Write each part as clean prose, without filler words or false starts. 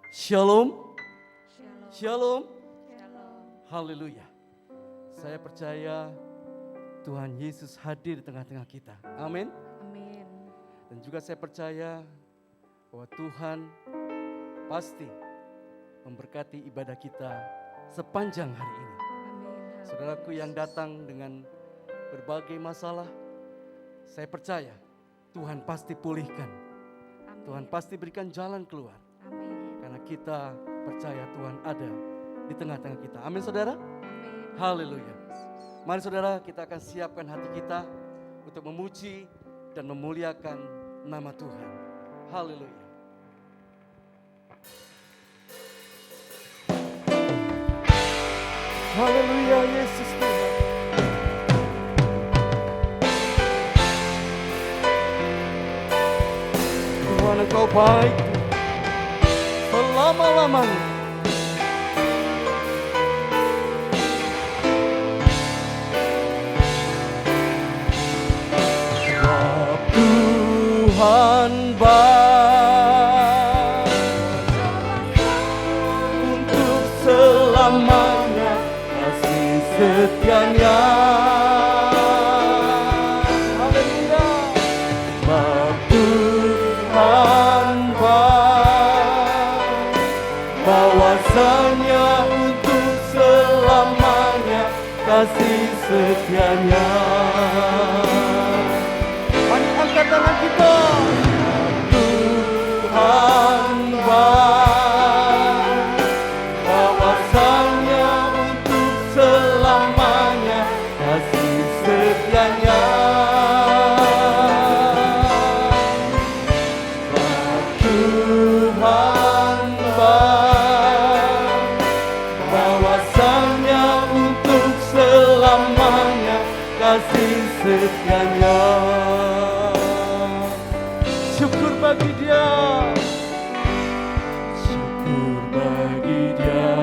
Shalom. Shalom. Shalom. Shalom. Haleluya. Saya percaya Tuhan Yesus hadir di tengah-tengah kita. Amin. Amin. Dan juga saya percaya bahwa Tuhan pasti memberkati ibadah kita sepanjang hari ini. Amin. Saudaraku yang datang dengan berbagai masalah, saya percaya Tuhan pasti pulihkan. Amin. Tuhan pasti berikan jalan keluar. Amin. Karena kita percaya Tuhan ada di tengah-tengah kita. Amin saudara. Amin. Haleluya. Mari saudara, kita akan siapkan hati kita untuk memuji dan memuliakan nama Tuhan. Haleluya. Haleluya Yesus Tuhan. Tuhan Engkau baik selama-lamanya. Sebab Tuhan baik untuk selamanya, kasih setianya. Haleluya. Sebab Tuhan baik, bahwasanya untuk selamanya kasih setianya. Mari angkat tangan kita. Tuhan baik, bahwasanya untuk selamanya kasih setianya. Tuhan baik, bahwasanya untuk selamanya kasih setianya. Syukur bagi Dia, syukur bagi Dia,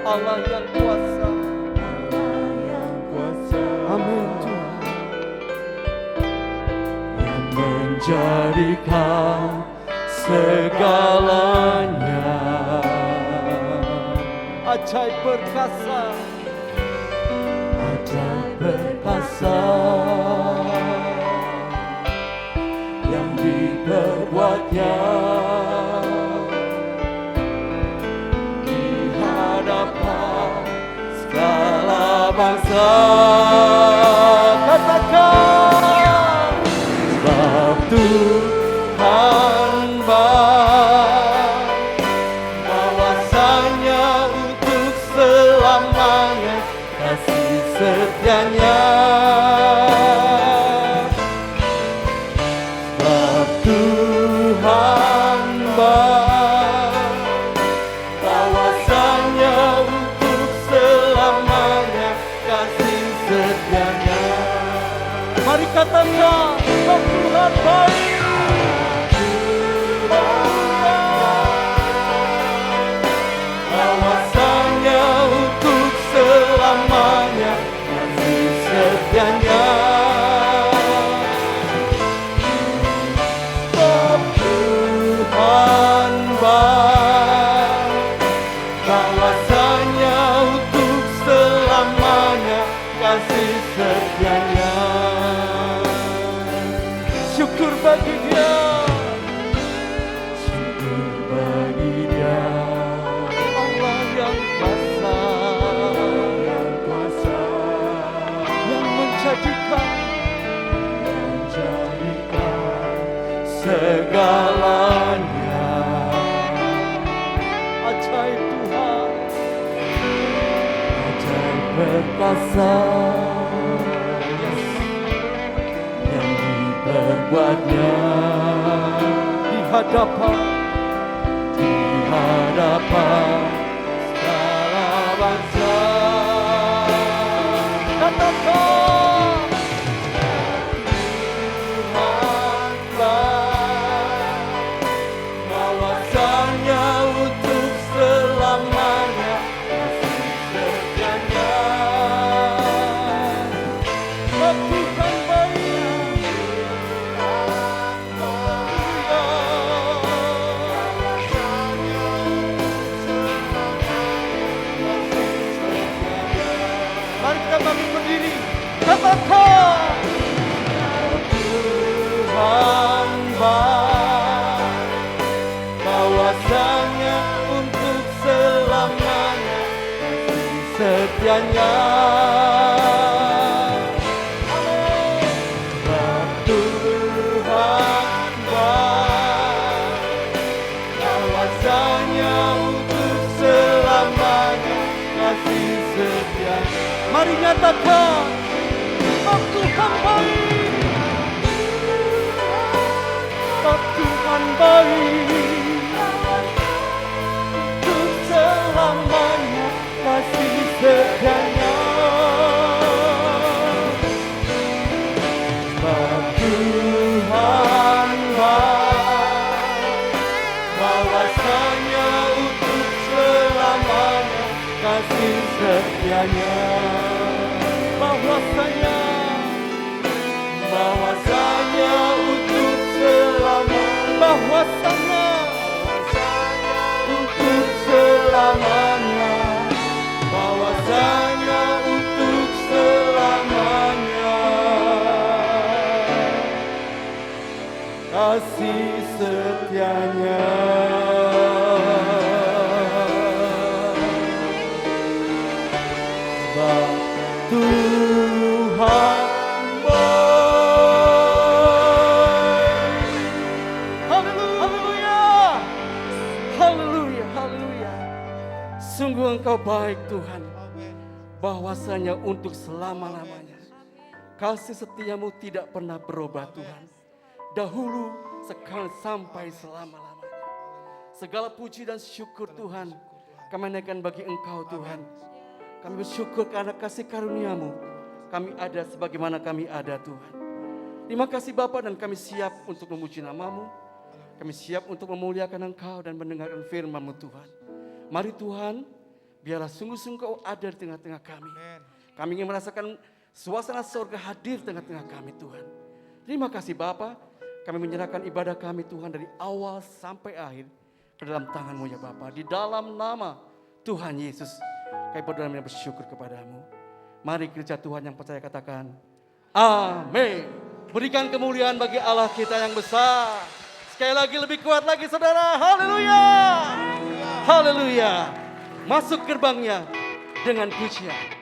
Allah yang kuasa, Allah yang kuasa. Amin Tuhan, yang menjadikan segalanya. Ajaib perkasa, ajaib perkasa yang diperbuatnya di hadapan segala bangsa. Katakan, sebab Tuhan baik, bahwasanya untuk selamanya kasih setianya. Sebab Tuhan baik, bahwasanya untuk selamanya kasih setianya. Mari katakan, sebab Tuhan baik. Bahwasanya untuk selamanya kasih setianya. Sebab Tuhan baik, bahwasanya untuk selamanya kasih setianya. Syukur bagi Dia, syukur bagi Dia, Allah yang kuasa, yang kuasa, yang menjadikan segalanya. Ajaib Tuhan, ajaib perkasa, yang diperbuatnya di hadapan segala bangsa. Katakan, Tuhan baik, bahwasanya untuk selamanya kasih setianya. Sebab Tuhan baik, setianya. Sebab Tuhan baik, kuasanya untuk selamanya, kasih setianya. Mari nyatakan, sebab Tuhan baik, sebab Tuhan baik, untuk selamanya, kasih setianya. Sebab Tuhan baik, bahwasanya untuk selamanya, kasih setianya. Bahwasanya untuk selamanya, bahwasanya untuk selamanya, bahwasanya untuk selamanya, kasih setianya. Sebab Tuhan baik. Haleluya, haleluya, haleluya. Sungguh Engkau baik Tuhan, bahwasanya untuk selama-lamanya. Kasih setiamu tidak pernah berubah Tuhan. Dahulu, sekarang, sampai selama-lamanya. Segala puji dan syukur Tuhan kami naikkan bagi Engkau Tuhan. Kami bersyukur karena kasih karunia-Mu. Kami ada sebagaimana kami ada Tuhan. Terima kasih Bapa, dan kami siap untuk memuji nama-Mu. Kami siap untuk memuliakan Engkau dan mendengarkan firman-Mu Tuhan. Mari Tuhan, biarlah sungguh-sungguh Kau ada di tengah-tengah kami. Kami ingin merasakan suasana surga hadir di tengah-tengah kami Tuhan. Terima kasih Bapa, kami menyerahkan ibadah kami Tuhan dari awal sampai akhir ke dalam tangan-Mu ya Bapa. Di dalam nama Tuhan Yesus, kami berdoa dan bersyukur kepadamu. Mari gereja Tuhan yang percaya katakan, amin. Berikan kemuliaan bagi Allah kita yang besar. Sekali lagi, lebih kuat lagi saudara. Haleluya, haleluya. Masuk gerbangnya dengan pujian.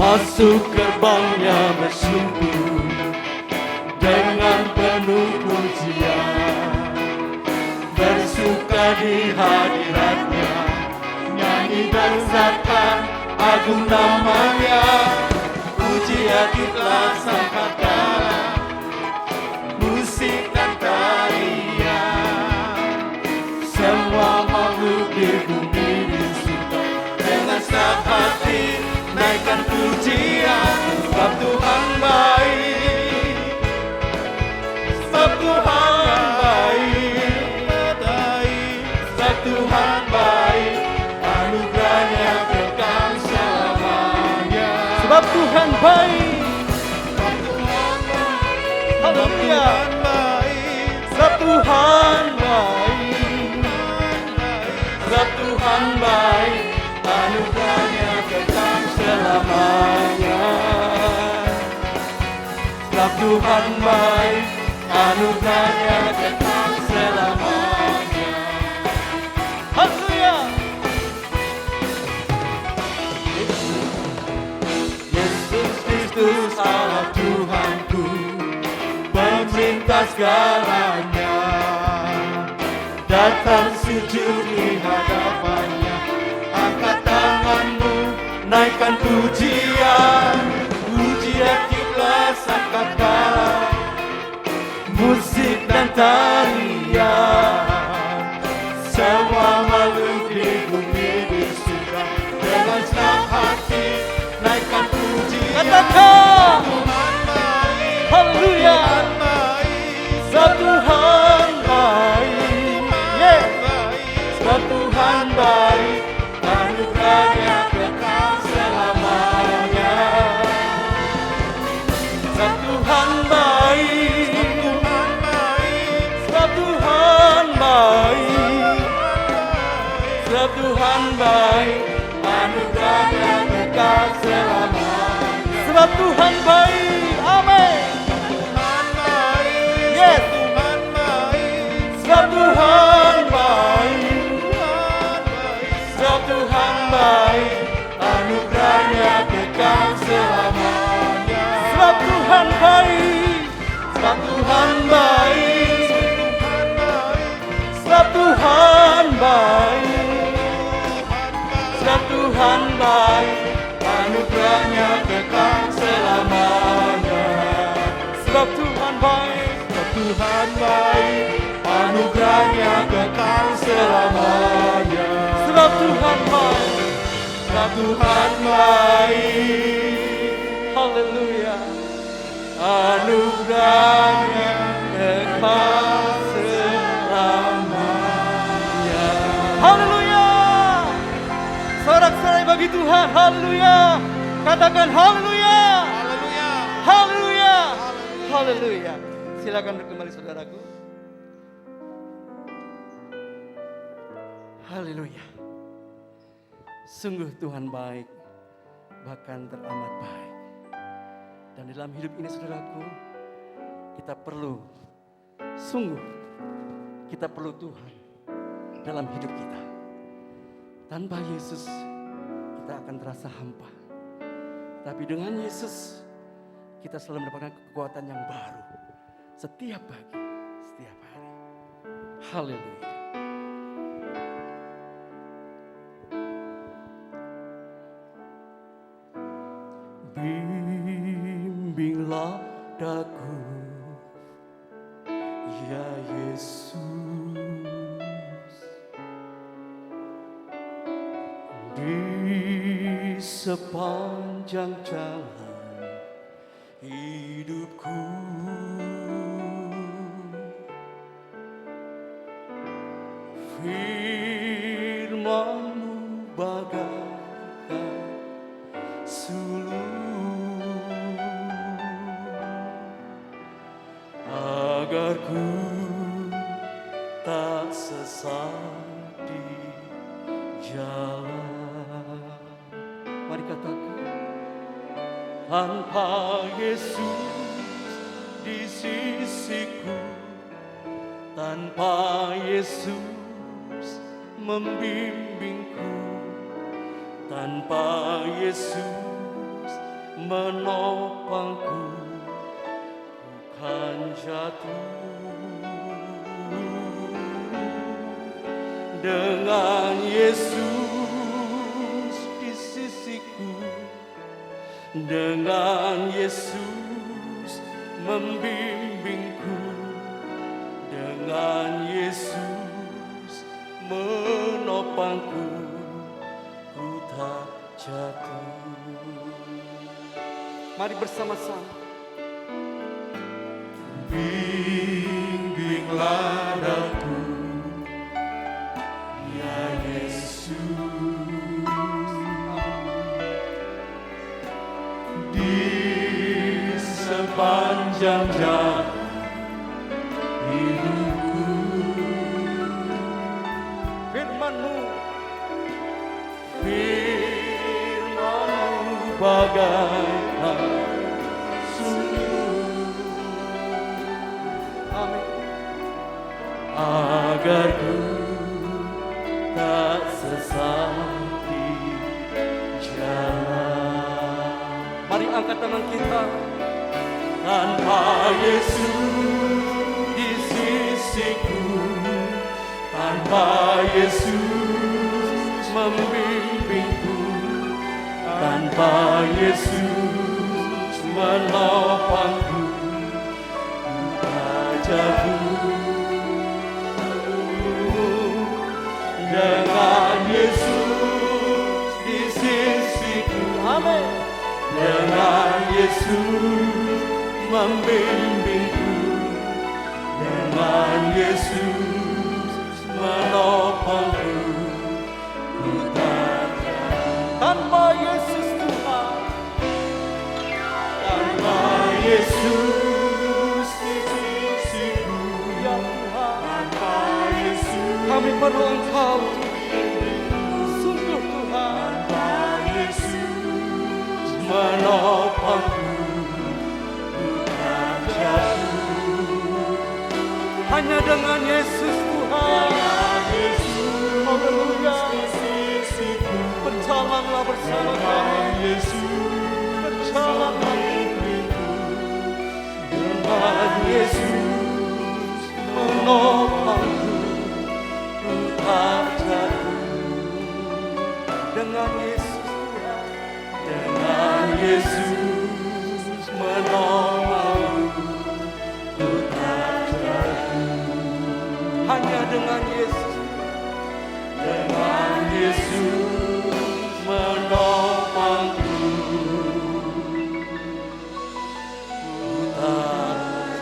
Masuk gerbangnya bersungguh dengan penuh pujian, bersuka di hadiratnya, nyanyi besarkan agung namanya, puji hadiratlah sangkakala, musik dan tarian, semua makhluk di bumi disuka dengan senang hati. Naikkan pujian, sebab Tuhan baik, sebab Tuhan baik, sebab Tuhan baik, anugerahnya kekal selamanya. Sebab Tuhan baik, haleluya, sebab Tuhan baik, sebab Tuhan baik, anugerahnya kekal selamanya. Sebab Tuhan baik, anugerahnya kekal selamanya. Haleluya. Yesus Kristus Allah Tuhanku, pemerintah segalanya, datang sujud di hadapannya, angkat tanganmu, naikkan pujian, pujian ikhlas sangkakala, musik dan tarian, semua makhluk di bumi disuka dengan senang hati, naikkan pujian. Katakan, haleluya, sebab Tuhan baik, sebab Tuhan baik, anugerahnya kekal selamanya. Sebab Tuhan baik, sebab Tuhan baik, sebab Tuhan baik, anugerahnya kekal selamanya. Sebab Tuhan baik. Amin. Tuhan baik, Yes. Tuhan baik, Sebab Tuhan baik. Tuhan baik. Sebab Tuhan baik. Anugerahnya kekal selamanya. Sebab Tuhan baik. Sebab Tuhan baik. Tuhan baik, Sebab Tuhan baik. Tuhan baik. Sebab Tuhan baik. Anugerahnya kekal selamanya. Sebab Tuhan baik. Sebab Tuhan baik, anugerahnya kekal selamanya. Sebab Tuhan baik. Sebab Tuhan baik, Haleluya. Anugerahnya kekal selamanya. Haleluya. Sorak-sorai bagi Tuhan. Haleluya. Katakan haleluya. haleluya. Haleluya. Haleluya. Silakan kembali saudaraku. Haleluya. Sungguh Tuhan baik, bahkan teramat baik. Dan dalam hidup ini saudaraku, kita perlu, sungguh kita perlu Tuhan dalam hidup kita. Tanpa Yesus kita akan terasa hampa. Tapi dengan Yesus kita selalu mendapatkan kekuatan yang baru. Setiap pagi, setiap hari. Haleluya. Bimbinglah daku, ya Yesus, di sepanjang jalan hidupku. Firman-Mu bagaikan suluh, agar ku tak sesat di jalan. Mari katakan, tanpa Yesus di sisiku, tanpa Yesus membimbingku, tanpa Yesus menopangku, ku kan jatuh. Dengan Yesus di sisiku, dengan Yesus membimbingku, dengan Yesus menopangku, ku tak jatuh. Mari bersama-sama. Bimbinglah daku, ya Yesus, di sepanjang jalan hidupku. Firman-Mu, Firman-Mu bagaikan suluh, amin, agar ku tak sesat di jalan. Mari angkat tangan kita. Tanpa Yesus di sisiku, tanpa Yesus membimbingku, tanpa Yesus menopangku, ku tak jatuh. Dengan Yesus di sisiku, amin, dengan Yesus membimbingku, dengan Yesus menopangku, ku tak jatuh. Tanpa Yesus Tuhan, tanpa Yesus di sisiku, ya Tuhan, tanpa Yesus kami perlu Engkau. Sungguh Tuhan, tanpa Yesus menopangku, dengan Yesus Tuhan. Haleluya. Berjalanlah bersama kami. Berjalanlah dengan Yesus menopangku, ku tak jatuh. Dengan Yesus Tuhan, dengan Yesus menopangku, ku tak jatuh. Hanya dengan Yesus, dengan Yesus menopangku, ku tak jatuh.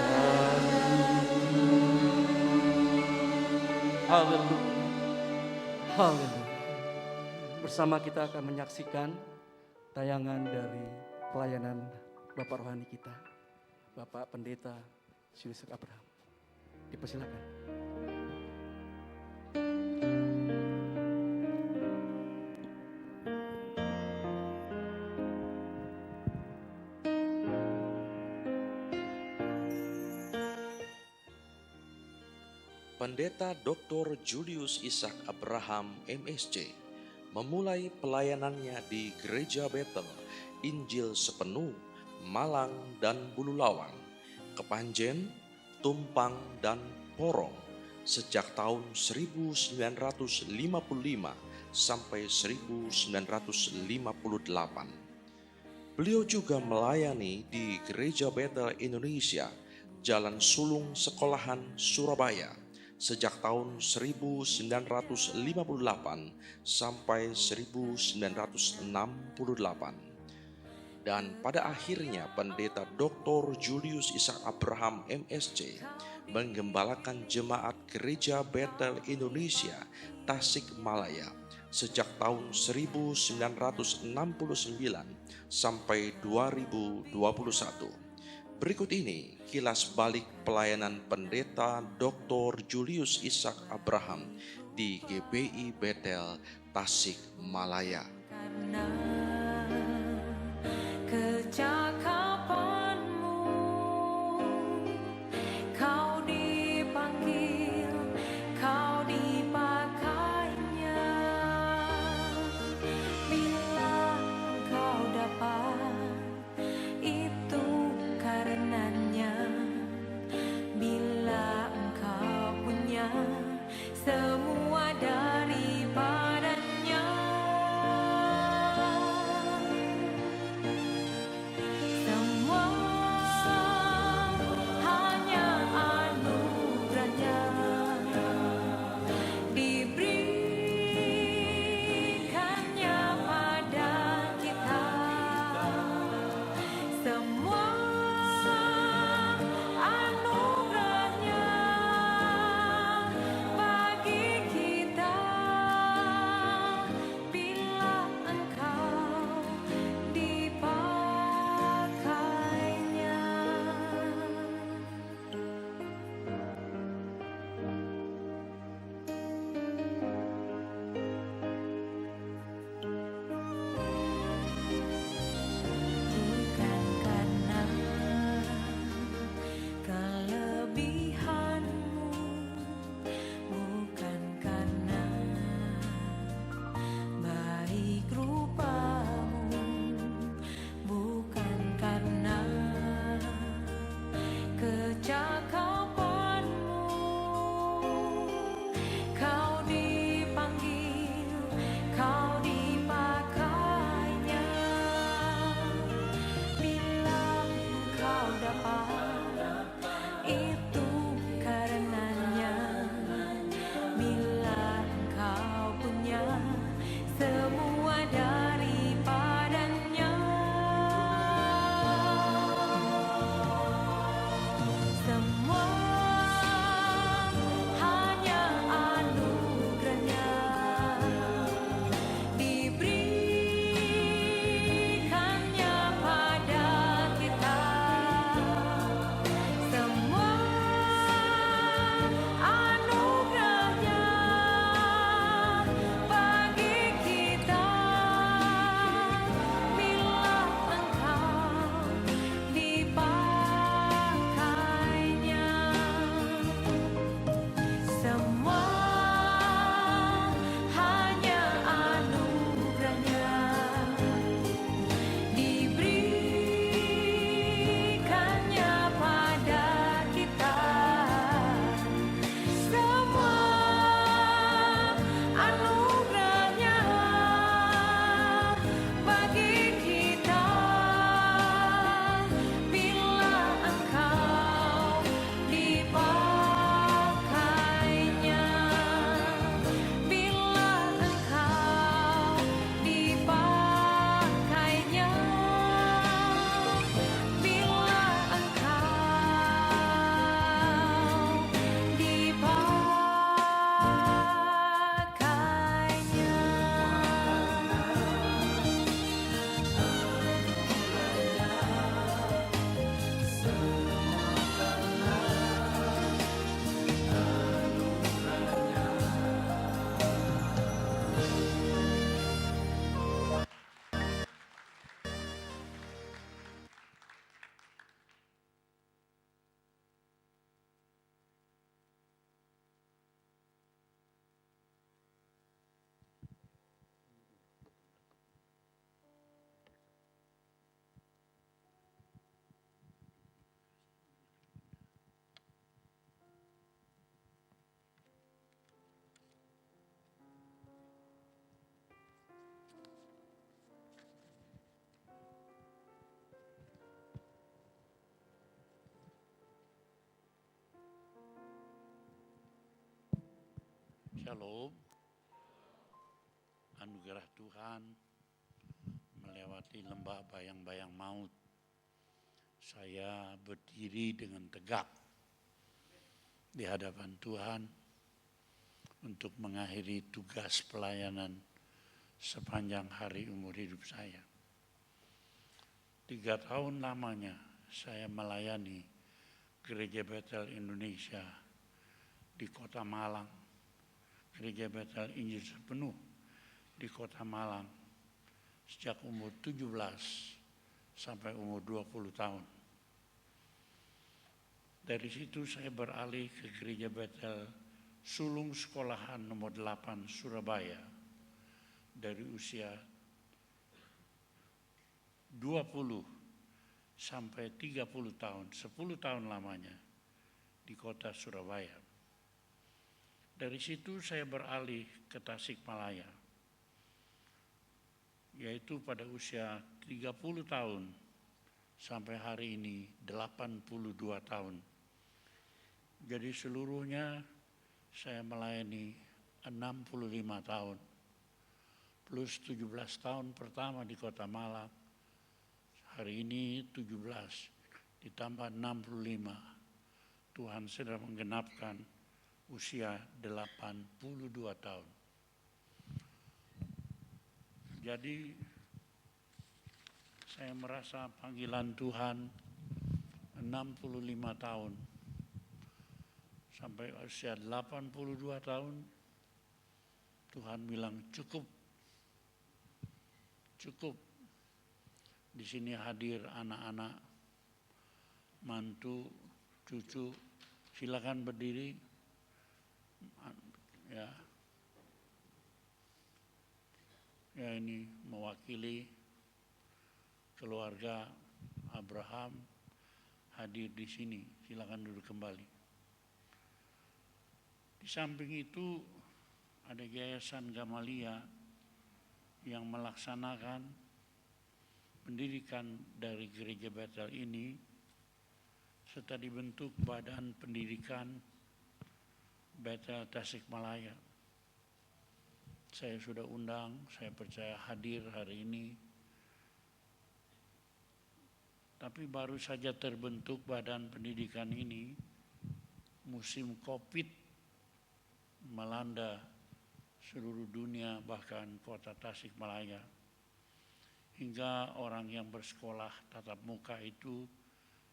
Haleluya, haleluya. Bersama kita akan menyaksikan tayangan dari pelayanan Bapak Rohani kita, Bapak Pendeta Julius Abraham. Dipersilakan. Pendeta Dr. Julius Ishak Abraham MSc memulai pelayanannya di Gereja Betel, Injil Sepenuh, Malang dan Bululawan, Kepanjen, Tumpang dan Porong sejak tahun 1955 sampai 1958. Beliau juga melayani di Gereja Betel Indonesia, Jalan Sulung Sekolahan, Surabaya sejak tahun 1958 sampai 1968. Dan pada akhirnya Pendeta Dr. Julius Ishak Abraham MSc menggembalakan jemaat Gereja Betel Indonesia Tasikmalaya sejak tahun 1969 sampai 2021. Berikut ini kilas balik pelayanan Pendeta Dr. Julius Ishak Abraham di GBI Betel Tasikmalaya. Karena kecakapanmu, kau dipanggil, kau dipakainya. Bila kau dapat, itu karenanya. Bila engkau punya semua daripadanya, Shalom. Anugerah Tuhan melewati lembah bayang-bayang maut. Saya berdiri dengan tegak di hadapan Tuhan untuk mengakhiri tugas pelayanan sepanjang hari umur hidup saya. 3 tahun lamanya saya melayani Gereja Betel Indonesia di Kota Malang, Gereja Betel Injil Sepenuh di Kota Malang sejak umur 17 sampai umur 20 tahun. Dari situ saya beralih ke Gereja Betel Sulung Sekolahan nomor 8 Surabaya dari usia 20 sampai 30 tahun, 10 tahun lamanya di kota Surabaya. Dari situ saya beralih ke Tasikmalaya, yaitu pada usia 30 tahun sampai hari ini 82 tahun. Jadi seluruhnya saya melayani 65 tahun, plus 17 tahun pertama di Kota Malang, hari ini 17, ditambah 65, Tuhan sedang menggenapkan usia 82 tahun. Jadi saya merasa panggilan Tuhan 65 tahun sampai usia 82 tahun Tuhan bilang cukup. Di sini hadir anak-anak, mantu, cucu, silakan berdiri. Ya ini mewakili keluarga Abraham hadir di sini. Silakan duduk kembali. Di samping itu ada Yayasan Gamalia yang melaksanakan pendidikan dari Gereja Betel ini, serta dibentuk Badan Pendidikan Betel Tasikmalaya. Saya sudah undang, saya percaya hadir hari ini. Tapi baru saja terbentuk badan pendidikan ini, musim COVID melanda seluruh dunia, bahkan kota Tasikmalaya. Hingga orang yang bersekolah tatap muka itu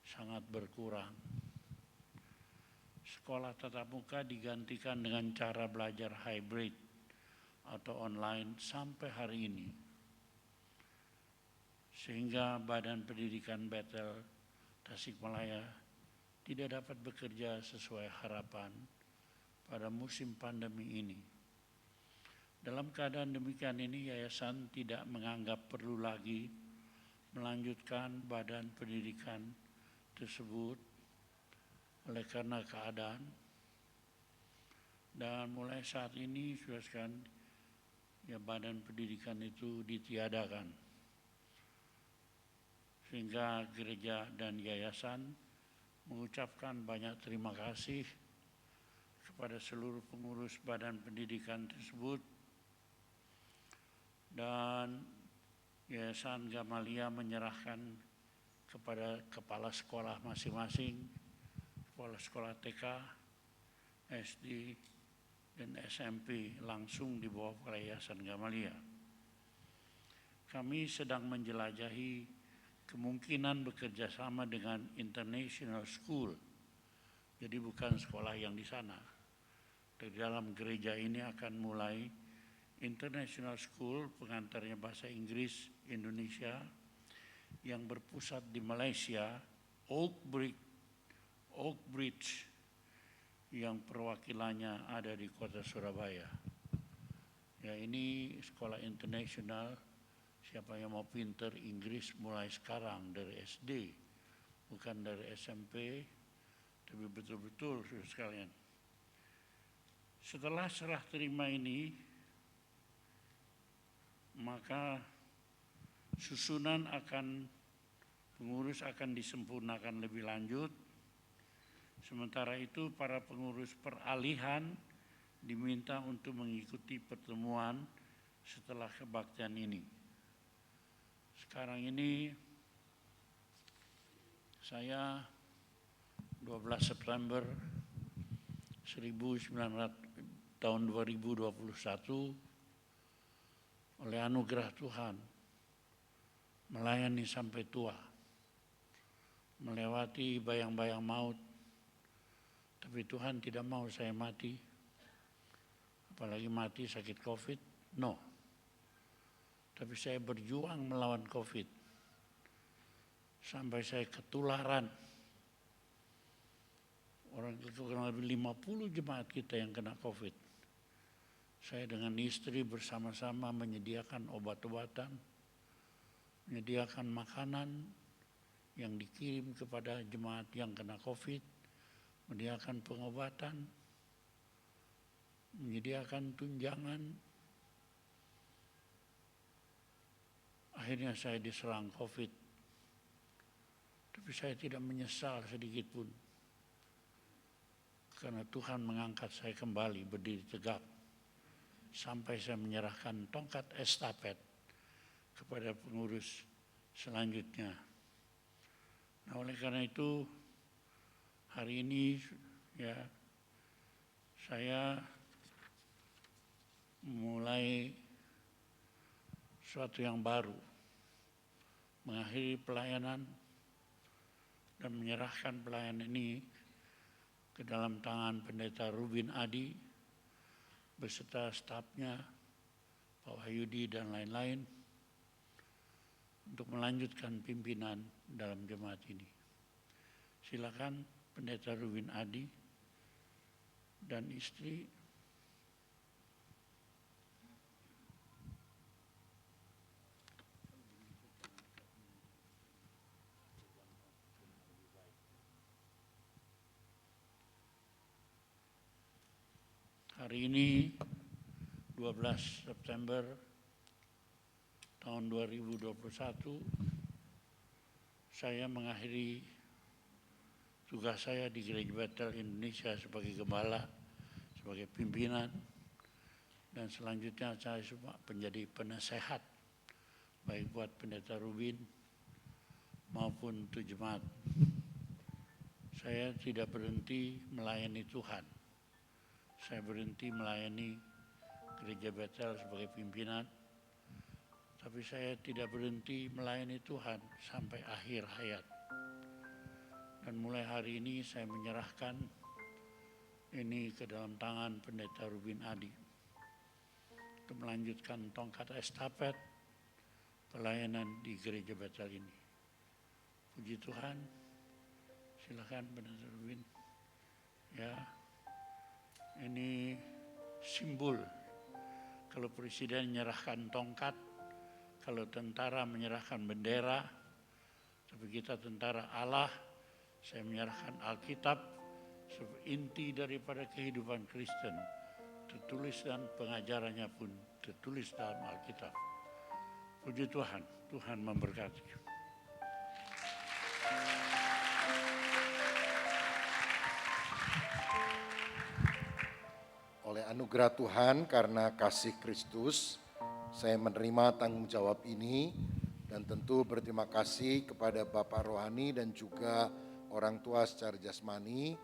sangat berkurang. Sekolah tatap muka digantikan dengan cara belajar hybrid atau online sampai hari ini. Sehingga Badan Pendidikan Betel Tasikmalaya tidak dapat bekerja sesuai harapan pada musim pandemi ini. Dalam keadaan demikian ini, yayasan tidak menganggap perlu lagi melanjutkan badan pendidikan tersebut oleh karena keadaan. Dan mulai saat ini sudah sekarang ya badan pendidikan itu ditiadakan. Sehingga gereja dan yayasan mengucapkan banyak terima kasih kepada seluruh pengurus badan pendidikan tersebut. Dan Yayasan Gamalia menyerahkan kepada kepala sekolah masing-masing, kepala sekolah TK, SD, dan SMP langsung di bawah Yayasan Gamalia. Kami sedang menjelajahi kemungkinan bekerja sama dengan International School. Jadi bukan sekolah yang di sana. Di dalam gereja ini akan mulai International School, pengantarnya bahasa Inggris Indonesia, yang berpusat di Malaysia, Oak Bridge, yang perwakilannya ada di kota Surabaya. Ya, ini sekolah internasional. Siapa yang mau pinter Inggris mulai sekarang dari SD, bukan dari SMP, tapi betul-betul saudara sekalian. Setelah serah terima ini, maka susunan pengurus akan disempurnakan lebih lanjut. Sementara itu para pengurus peralihan diminta untuk mengikuti pertemuan setelah kebaktian ini. Sekarang ini saya 12 September tahun 2021 oleh anugerah Tuhan melayani sampai tua, melewati bayang-bayang maut, tapi Tuhan tidak mau saya mati, apalagi mati sakit COVID, no. Tapi saya berjuang melawan COVID, sampai saya ketularan. Orang kurang lebih 50 jemaat kita yang kena COVID. Saya dengan istri bersama-sama menyediakan obat-obatan, menyediakan makanan yang dikirim kepada jemaat yang kena COVID, menyediakan pengobatan, menyediakan tunjangan. Akhirnya saya diserang COVID, tapi saya tidak menyesal sedikit pun. Karena Tuhan mengangkat saya kembali berdiri tegak sampai saya menyerahkan tongkat estafet kepada pengurus selanjutnya. Nah, oleh karena itu hari ini ya saya mulai sesuatu yang baru, mengakhiri pelayanan dan menyerahkan pelayanan ini ke dalam tangan Pendeta Rubin Adi beserta stafnya, Pak Wahyudi dan lain-lain, untuk melanjutkan pimpinan dalam jemaat ini. Silakan Pendeta Rubin Adi dan istri. Hari ini 12 September tahun 2021 saya mengakhiri tugas saya di Gereja Bethel Indonesia sebagai gembala, sebagai pimpinan, dan selanjutnya saya menjadi penasehat baik buat Pendeta Rubin maupun untuk jemaat. Saya tidak berhenti melayani Tuhan. Saya berhenti melayani Gereja Bethel sebagai pimpinan, tapi saya tidak berhenti melayani Tuhan sampai akhir hayat. Dan mulai hari ini saya menyerahkan ini ke dalam tangan Pendeta Rubin Adi untuk melanjutkan tongkat estafet pelayanan di Gereja Bethel ini. Puji Tuhan, silakan Pendeta Rubin. Ya. Ini simbol kalau presiden menyerahkan tongkat, kalau tentara menyerahkan bendera, tapi kita tentara Allah, saya menyerahkan Alkitab sebagai inti daripada kehidupan Kristen, tertulis dan pengajarannya pun tertulis dalam Alkitab. Puji Tuhan, Tuhan memberkati. Oleh anugerah Tuhan karena kasih Kristus, saya menerima tanggung jawab ini dan tentu berterima kasih kepada Bapak Rohani dan juga orang tua secara jasmani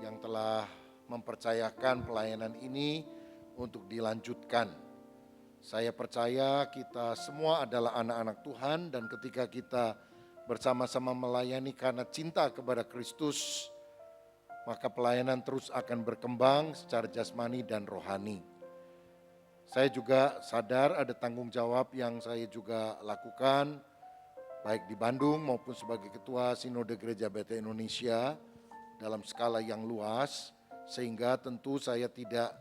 yang telah mempercayakan pelayanan ini untuk dilanjutkan. Saya percaya kita semua adalah anak-anak Tuhan dan ketika kita bersama-sama melayani karena cinta kepada Kristus, maka pelayanan terus akan berkembang secara jasmani dan rohani. Saya juga sadar ada tanggung jawab yang saya juga lakukan, baik di Bandung maupun sebagai Ketua Sinode Gereja Bethel Indonesia dalam skala yang luas, sehingga tentu saya tidak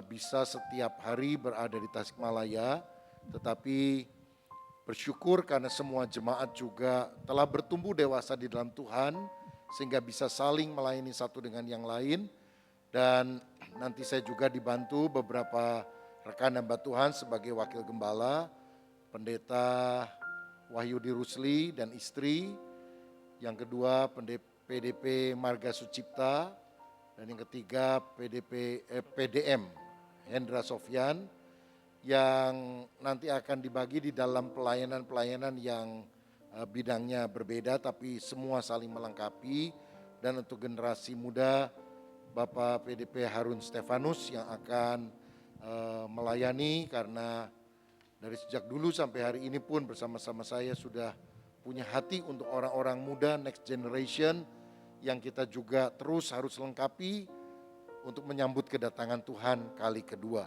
bisa setiap hari berada di Tasikmalaya, tetapi bersyukur karena semua jemaat juga telah bertumbuh dewasa di dalam Tuhan, sehingga bisa saling melayani satu dengan yang lain. Dan nanti saya juga dibantu beberapa rekan hamba Tuhan sebagai wakil gembala, Pendeta Wahyudi Rusli dan istri, yang kedua PDP Marga Sucipta, Dan yang ketiga PDM Hendra Sofyan yang nanti akan dibagi di dalam pelayanan-pelayanan yang bidangnya berbeda tapi semua saling melengkapi. Dan untuk generasi muda Bapak PDP Harun Stefanus yang akan melayani, karena dari sejak dulu sampai hari ini pun bersama-sama saya sudah punya hati untuk orang-orang muda next generation yang kita juga terus harus lengkapi untuk menyambut kedatangan Tuhan kali kedua.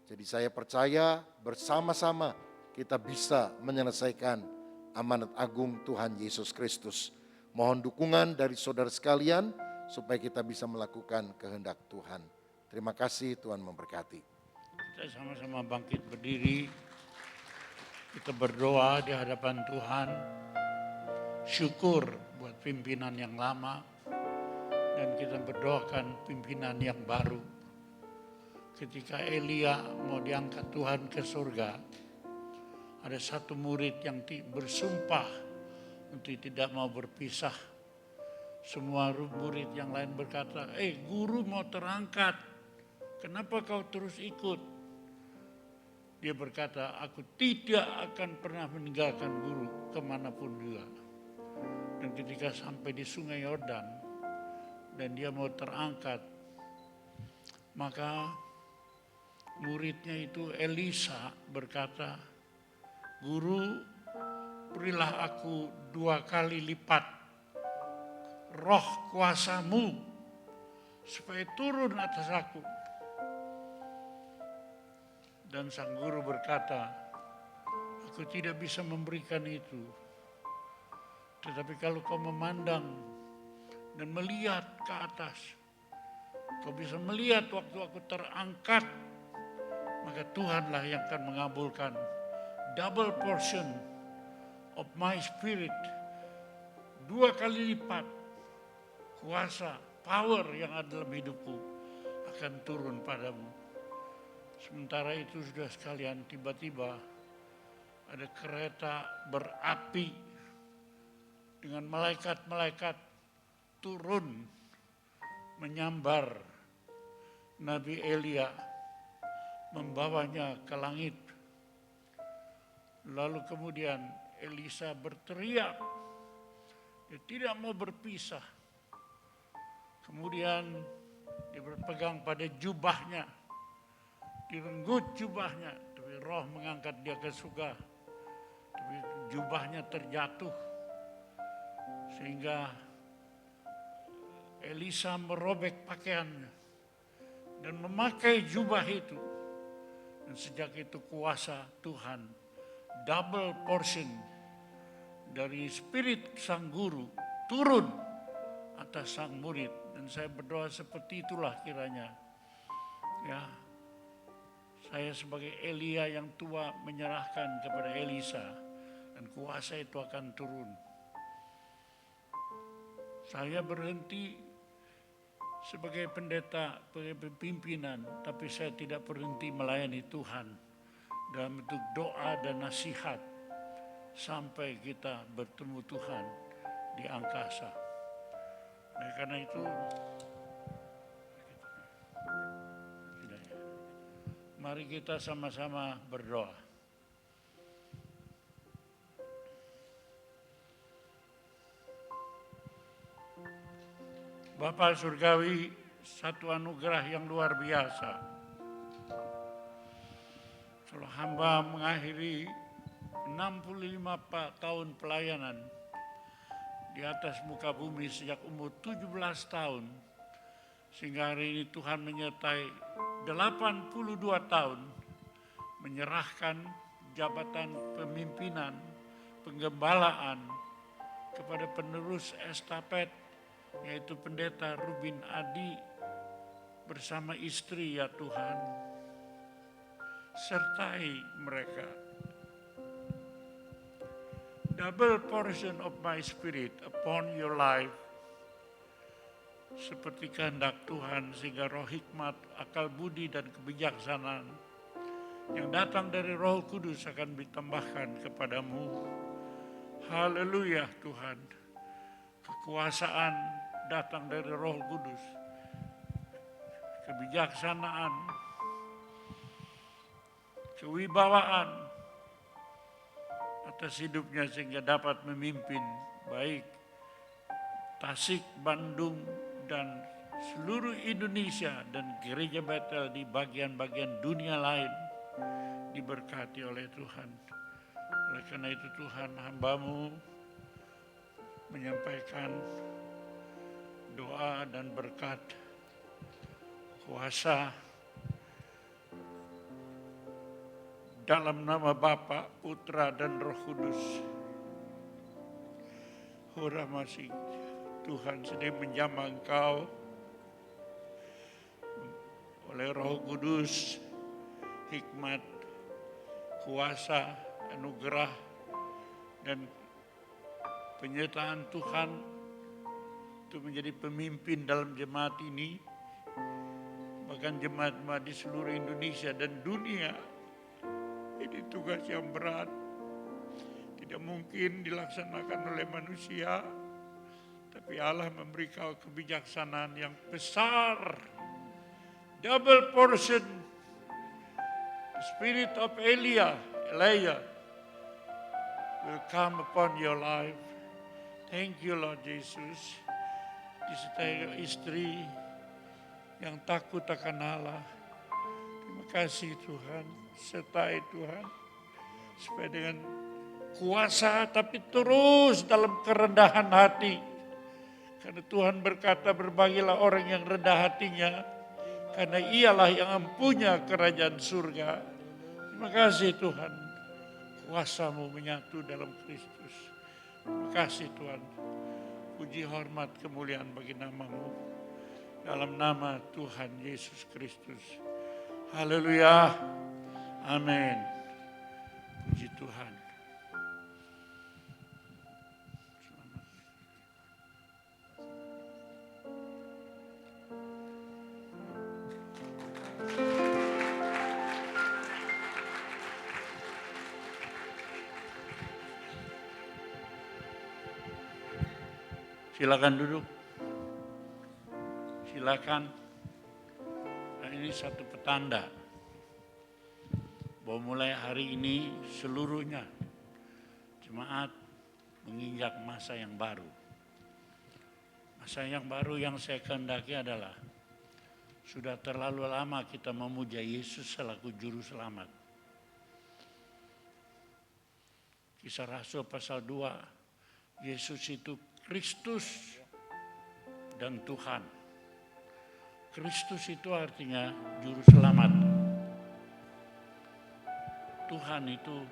Jadi saya percaya bersama-sama kita bisa menyelesaikan amanat agung Tuhan Yesus Kristus. Mohon dukungan dari saudara sekalian supaya kita bisa melakukan kehendak Tuhan. Terima kasih, Tuhan memberkati. Kita sama-sama bangkit berdiri. Kita berdoa di hadapan Tuhan. Syukur buat pimpinan yang lama. Dan kita berdoakan pimpinan yang baru. Ketika Elia mau diangkat Tuhan ke surga, ada satu murid yang bersumpah untuk tidak mau berpisah. Semua murid yang lain berkata, guru mau terangkat, kenapa kau terus ikut? Dia berkata, aku tidak akan pernah meninggalkan guru kemanapun juga. Dan ketika sampai di sungai Yordan dan dia mau terangkat, maka muridnya itu Elisa berkata, guru, berilah aku 2 kali lipat roh kuasamu supaya turun atas aku. Dan sang guru berkata, aku tidak bisa memberikan itu. Tetapi kalau kau memandang dan melihat ke atas, kau bisa melihat waktu aku terangkat, maka Tuhanlah yang akan mengabulkan double portion of my spirit. 2 kali lipat kuasa, power yang ada dalam hidupku akan turun padamu. Sementara itu sudah sekalian, tiba-tiba ada kereta berapi dengan malaikat-malaikat turun menyambar Nabi Elia, membawanya ke langit. Lalu kemudian Elisa berteriak, dia tidak mau berpisah. Kemudian dia berpegang pada jubahnya, direnggut jubahnya, tapi roh mengangkat dia ke surga. Tapi jubahnya terjatuh sehingga Elisa merobek pakaiannya dan memakai jubah itu. Dan sejak itu kuasa Tuhan double portion dari spirit sang guru turun atas sang murid. Dan saya berdoa seperti itulah kiranya. Ya, saya sebagai Elia yang tua menyerahkan kepada Elisa dan kuasa itu akan turun. Saya berhenti sebagai pendeta, sebagai pimpinan, tapi saya tidak berhenti melayani Tuhan dalam bentuk doa dan nasihat sampai kita bertemu Tuhan di angkasa. Nah, karena itu mari kita sama-sama berdoa. Bapa Surgawi, satu anugerah yang luar biasa. Kalau hamba mengakhiri 65 tahun pelayanan di atas muka bumi sejak umur 17 tahun, sehingga hari ini Tuhan menyertai 82 tahun menyerahkan jabatan pemimpinan, penggembalaan kepada penerus estafet, yaitu Pendeta Rubin Adi bersama istri, ya Tuhan. Sertai mereka. Double portion of my spirit upon your life. Seperti kehendak Tuhan, sehingga roh hikmat, akal budi dan kebijaksanaan yang datang dari Roh Kudus akan ditambahkan kepadamu. Haleluya Tuhan. Kekuasaan datang dari Roh Kudus kebijaksanaan, kewibawaan atas hidupnya sehingga dapat memimpin baik Tasik, Bandung, dan seluruh Indonesia dan gereja Bethel di bagian-bagian dunia lain diberkati oleh Tuhan. Oleh karena itu Tuhan, hamba-Mu menyampaikan doa dan berkat kuasa dalam nama Bapa, Putra, dan Roh Kudus. Hora masih Tuhan sedang menjamah Engkau oleh Roh Kudus, hikmat, kuasa, anugerah, dan penyertaan Tuhan untuk menjadi pemimpin dalam jemaat ini, bahkan jemaat-jemaat di seluruh Indonesia dan dunia. Ini tugas yang berat, tidak mungkin dilaksanakan oleh manusia, tapi Allah memberi kau kebijaksanaan yang besar, double portion, the spirit of Elijah will come upon your life. Thank you Lord Jesus. Disertai istri yang takut akan Allah. Terima kasih Tuhan, sertai Tuhan, supaya dengan kuasa tapi terus dalam kerendahan hati. Karena Tuhan berkata, berbahagialah orang yang rendah hatinya, karena ialah yang mempunyai kerajaan surga. Terima kasih Tuhan, kuasa-Mu menyatu dalam Kristus. Terima kasih Tuhan, puji hormat kemuliaan bagi nama-Mu, dalam nama Tuhan Yesus Kristus. Haleluya, amin. Puji Tuhan. Silakan duduk. Silakan. Nah, ini satu petanda bahwa mulai hari ini seluruhnya jemaat menginjak masa yang baru. Masa yang baru yang saya kehendaki adalah sudah terlalu lama kita memuja Yesus selaku juru selamat. Kisah Rasul pasal 2, Yesus itu Kristus dan Tuhan. Kristus itu artinya juru selamat. Tuhan itu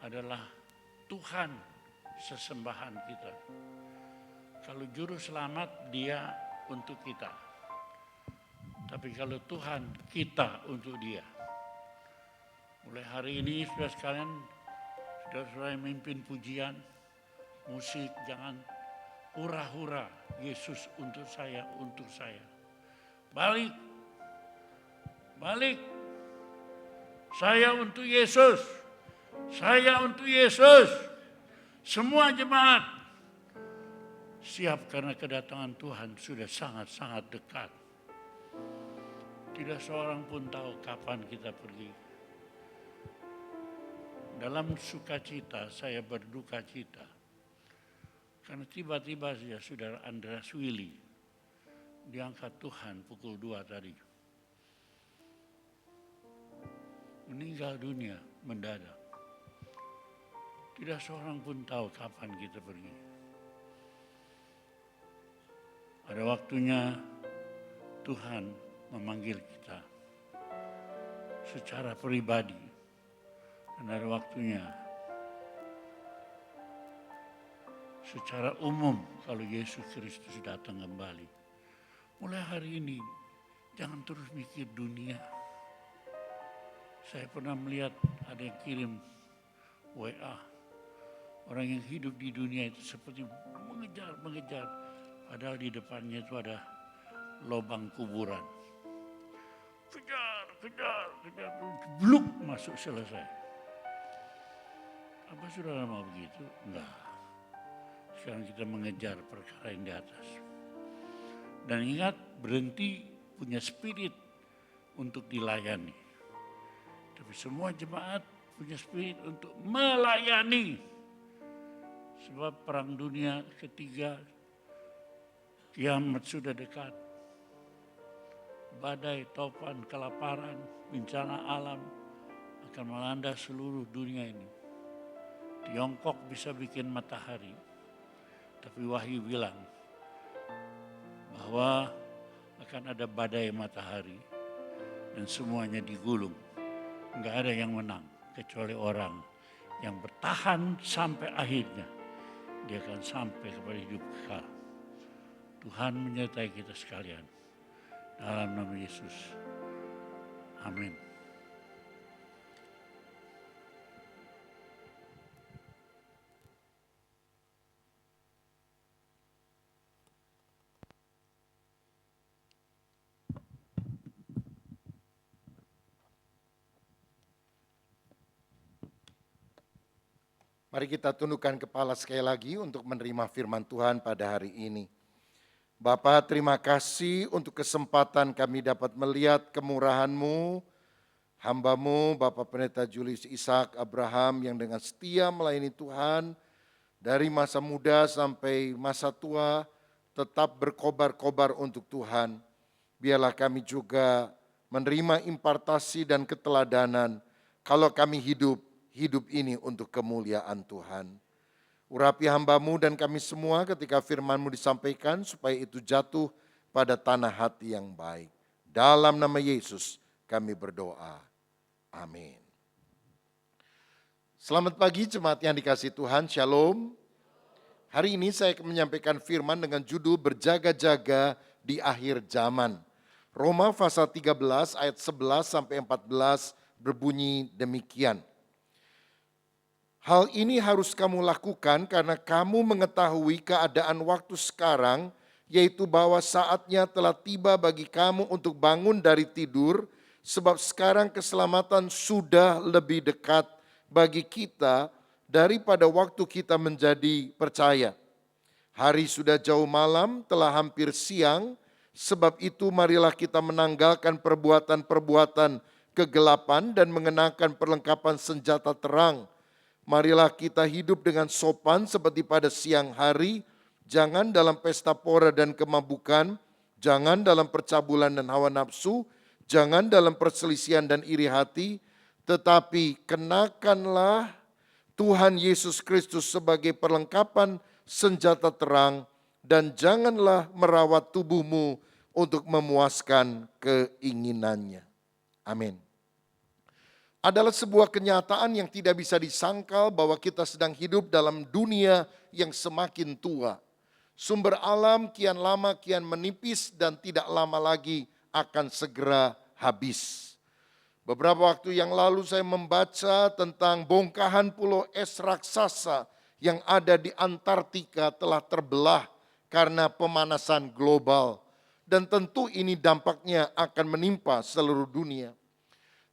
adalah Tuhan sesembahan kita. Kalau juru selamat, Dia untuk kita. Tapi kalau Tuhan, kita untuk Dia. Mulai hari ini saudara sekalian, saudara-saudara yang memimpin pujian, musik, jangan hura-hura Yesus untuk saya, untuk saya. Balik. Saya untuk Yesus. Saya untuk Yesus. Semua jemaat siap karena kedatangan Tuhan sudah sangat-sangat dekat. Tidak seorang pun tahu kapan kita pergi. Dalam sukacita saya berduka cita. Karena tiba-tiba saja saudara Andreas Willy diangkat Tuhan pukul 2 tadi. Meninggal dunia mendadak. Tidak seorang pun tahu kapan kita pergi. Ada waktunya Tuhan memanggil kita secara pribadi. Dan ada waktunya secara umum kalau Yesus Kristus datang kembali. Mulai hari ini jangan terus mikir dunia. Saya pernah melihat ada yang kirim WA. Orang yang hidup di dunia itu seperti mengejar. Padahal di depannya itu ada lubang kuburan. Kejar. Bluk masuk selesai. Apa saudara mau begitu? Enggak. Sekarang kita mengejar perkara yang di atas. Dan ingat, berhenti punya spirit untuk dilayani. Tapi semua jemaat punya spirit untuk melayani. Sebab perang dunia ketiga, kiamat sudah dekat. Badai, topan, kelaparan, bencana alam akan melanda seluruh dunia ini. Tiongkok bisa bikin matahari, tapi Wahyu bilang bahwa akan ada badai matahari dan semuanya digulung. Enggak ada yang menang kecuali orang yang bertahan sampai akhirnya. Dia akan sampai kepada hidup kekal. Tuhan menyertai kita sekalian. Dalam nama Yesus. Amin. Mari kita tundukkan kepala sekali lagi untuk menerima firman Tuhan pada hari ini. Bapa, terima kasih untuk kesempatan kami dapat melihat kemurahan-Mu, hamba-Mu Bapak Pendeta Julius Ishak Abraham yang dengan setia melayani Tuhan dari masa muda sampai masa tua tetap berkobar-kobar untuk Tuhan. Biarlah kami juga menerima impartasi dan keteladanan kalau kami hidup ini untuk kemuliaan Tuhan. Urapi hamba-Mu dan kami semua ketika firman-Mu disampaikan supaya itu jatuh pada tanah hati yang baik. Dalam nama Yesus kami berdoa. Amin. Selamat pagi jemaat yang dikasihi Tuhan, Shalom. Hari ini saya akan menyampaikan firman dengan judul Berjaga-jaga di akhir zaman. Roma pasal 13 ayat 11 sampai 14 berbunyi demikian. Hal ini harus kamu lakukan karena kamu mengetahui keadaan waktu sekarang, yaitu bahwa saatnya telah tiba bagi kamu untuk bangun dari tidur, sebab sekarang keselamatan sudah lebih dekat bagi kita daripada waktu kita menjadi percaya. Hari sudah jauh malam, telah hampir siang, sebab itu marilah kita menanggalkan perbuatan-perbuatan kegelapan dan mengenakan perlengkapan senjata terang. Marilah kita hidup dengan sopan seperti pada siang hari, jangan dalam pesta pora dan kemabukan, jangan dalam percabulan dan hawa nafsu, jangan dalam perselisihan dan iri hati, tetapi kenakanlah Tuhan Yesus Kristus sebagai perlengkapan senjata terang dan janganlah merawat tubuhmu untuk memuaskan keinginannya. Amin. Adalah sebuah kenyataan yang tidak bisa disangkal bahwa kita sedang hidup dalam dunia yang semakin tua. Sumber alam kian lama kian menipis dan tidak lama lagi akan segera habis. Beberapa waktu yang lalu saya membaca tentang bongkahan pulau es raksasa yang ada di Antartika telah terbelah karena pemanasan global. Dan tentu ini dampaknya akan menimpa seluruh dunia.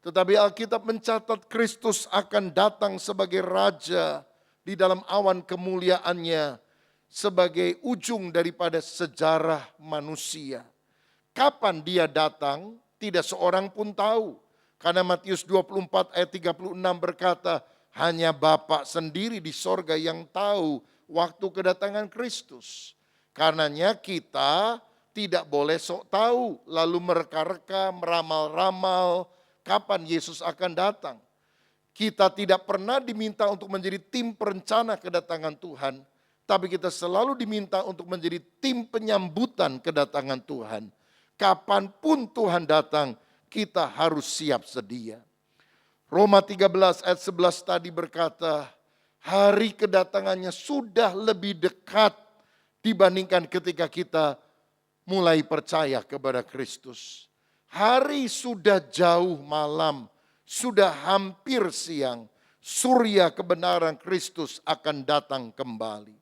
Tetapi Alkitab mencatat Kristus akan datang sebagai Raja di dalam awan kemuliaannya sebagai ujung daripada sejarah manusia. Kapan dia datang, tidak seorang pun tahu. Karena Matius 24 ayat 36 berkata, hanya Bapa sendiri di sorga yang tahu waktu kedatangan Kristus. Karenanya kita tidak boleh sok tahu, lalu mereka-reka, meramal-ramal, kapan Yesus akan datang. Kita tidak pernah diminta untuk menjadi tim perencana kedatangan Tuhan, tapi kita selalu diminta untuk menjadi tim penyambutan kedatangan Tuhan. Kapanpun Tuhan datang, kita harus siap sedia. Roma 13 ayat 11 tadi berkata, hari kedatangannya sudah lebih dekat dibandingkan ketika kita mulai percaya kepada Kristus. Hari sudah jauh malam, sudah hampir siang, surya kebenaran Kristus akan datang kembali.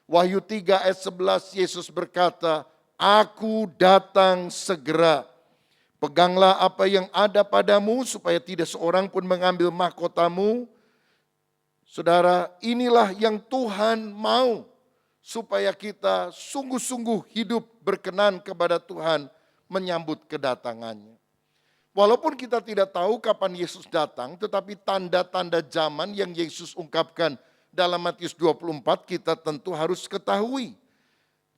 Wahyu 3 ayat 11 Yesus berkata, aku datang segera. Peganglah apa yang ada padamu supaya tidak seorang pun mengambil mahkotamu. Saudara, inilah yang Tuhan mau supaya kita sungguh-sungguh hidup berkenan kepada Tuhan. menyambut kedatangannya. Walaupun kita tidak tahu kapan Yesus datang, tetapi tanda-tanda zaman yang Yesus ungkapkan dalam Matius 24 kita tentu harus ketahui.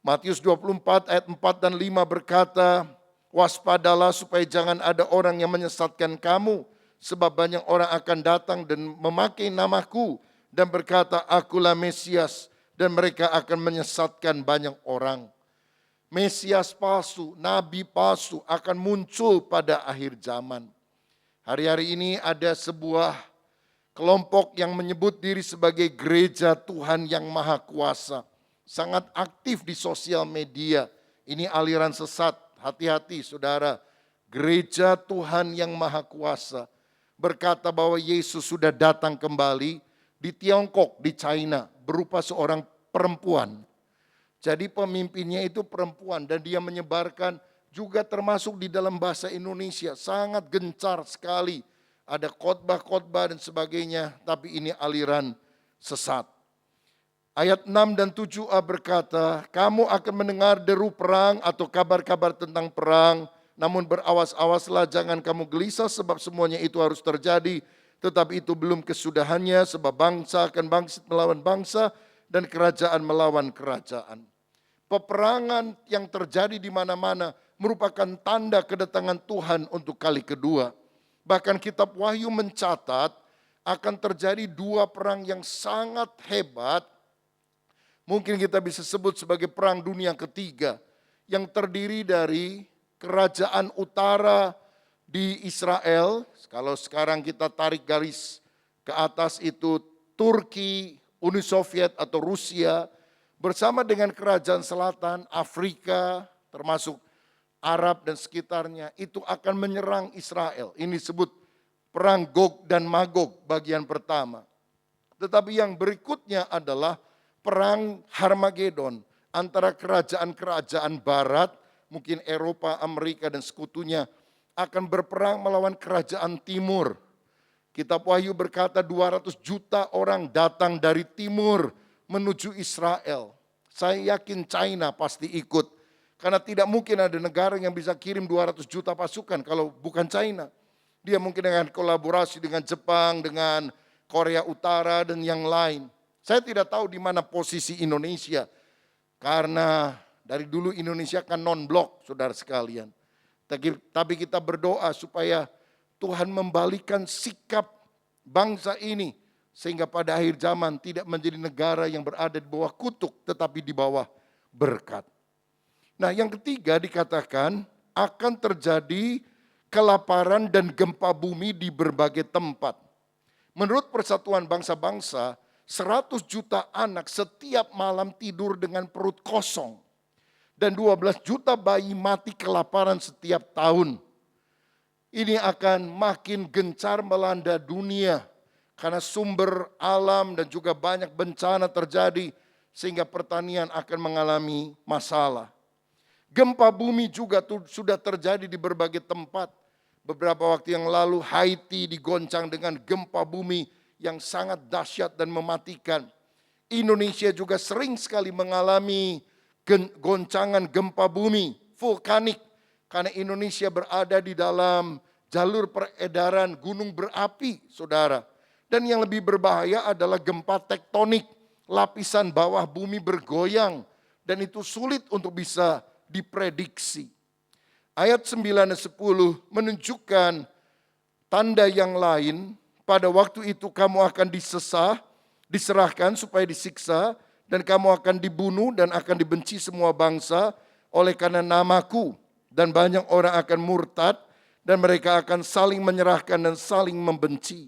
Matius 24 ayat 4 dan 5 berkata, waspadalah supaya jangan ada orang yang menyesatkan kamu, sebab banyak orang akan datang dan memakai namaku dan berkata, akulah Mesias, dan mereka akan menyesatkan banyak orang. Mesias palsu, nabi palsu akan muncul pada akhir zaman. Hari-hari ini ada sebuah kelompok yang menyebut diri sebagai gereja Tuhan yang Maha Kuasa. Sangat aktif di sosial media. Ini aliran sesat, hati-hati saudara. Gereja Tuhan yang Maha Kuasa berkata bahwa Yesus sudah datang kembali di Tiongkok, di China, berupa seorang perempuan. Jadi pemimpinnya itu perempuan dan dia menyebarkan juga termasuk di dalam bahasa Indonesia. Sangat gencar sekali. Ada khotbah-khotbah dan sebagainya, tapi ini aliran sesat. Ayat 6 dan 7a berkata, kamu akan mendengar deru perang atau kabar-kabar tentang perang, namun berawas-awaslah jangan kamu gelisah sebab semuanya itu harus terjadi, tetapi itu belum kesudahannya sebab bangsa akan bangkit melawan bangsa dan kerajaan melawan kerajaan. Peperangan yang terjadi di mana-mana merupakan tanda kedatangan Tuhan untuk kali kedua. Bahkan kitab Wahyu mencatat akan terjadi dua perang yang sangat hebat. Mungkin kita bisa sebut sebagai perang dunia ketiga yang terdiri dari kerajaan utara di Israel. Kalau sekarang kita tarik garis ke atas itu Turki, Uni Soviet atau Rusia, bersama dengan kerajaan selatan, Afrika, termasuk Arab dan sekitarnya, itu akan menyerang Israel. Ini disebut perang Gog dan Magog bagian pertama. Tetapi yang berikutnya adalah perang Harmagedon antara kerajaan-kerajaan barat, mungkin Eropa, Amerika dan sekutunya, akan berperang melawan kerajaan timur. Kitab Wahyu berkata 200 juta orang datang dari timur menuju Israel. Saya yakin China pasti ikut. Karena tidak mungkin ada negara yang bisa kirim 200 juta pasukan kalau bukan China. Dia mungkin dengan kolaborasi dengan Jepang, dengan Korea Utara dan yang lain. Saya tidak tahu di mana posisi Indonesia. Karena dari dulu Indonesia kan non-blok saudara sekalian. Tapi kita berdoa supaya Tuhan membalikan sikap bangsa ini. Sehingga pada akhir zaman tidak menjadi negara yang berada di bawah kutuk, tetapi di bawah berkat. Nah yang ketiga dikatakan akan terjadi kelaparan dan gempa bumi di berbagai tempat. Menurut Persatuan Bangsa-Bangsa, 100 juta anak setiap malam tidur dengan perut kosong. Dan 12 juta bayi mati kelaparan setiap tahun. Ini akan makin gencar melanda dunia. Karena sumber alam dan juga banyak bencana terjadi sehingga pertanian akan mengalami masalah. Gempa bumi juga sudah terjadi di berbagai tempat. Beberapa waktu yang lalu Haiti digoncang dengan gempa bumi yang sangat dahsyat dan mematikan. Indonesia juga sering sekali mengalami goncangan gempa bumi vulkanik. Karena Indonesia berada di dalam jalur peredaran gunung berapi, saudara. Dan yang lebih berbahaya adalah gempa tektonik, lapisan bawah bumi bergoyang. Dan itu sulit untuk bisa diprediksi. Ayat 9 dan 10 menunjukkan tanda yang lain. Pada waktu itu kamu akan diserahkan supaya disiksa. Dan kamu akan dibunuh dan akan dibenci semua bangsa oleh karena namaku. Dan banyak orang akan murtad dan mereka akan saling menyerahkan dan saling membenci.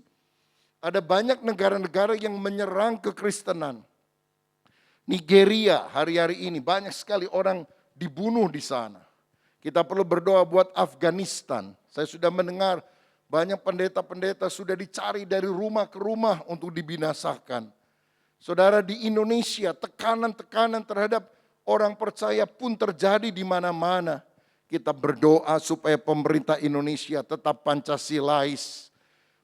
Ada banyak negara-negara yang menyerang kekristenan. Nigeria hari-hari ini banyak sekali orang dibunuh di sana. Kita perlu berdoa buat Afghanistan. Saya sudah mendengar banyak pendeta-pendeta sudah dicari dari rumah ke rumah untuk dibinasakan. Saudara, di Indonesia tekanan-tekanan terhadap orang percaya pun terjadi di mana-mana. Kita berdoa supaya pemerintah Indonesia tetap Pancasilais,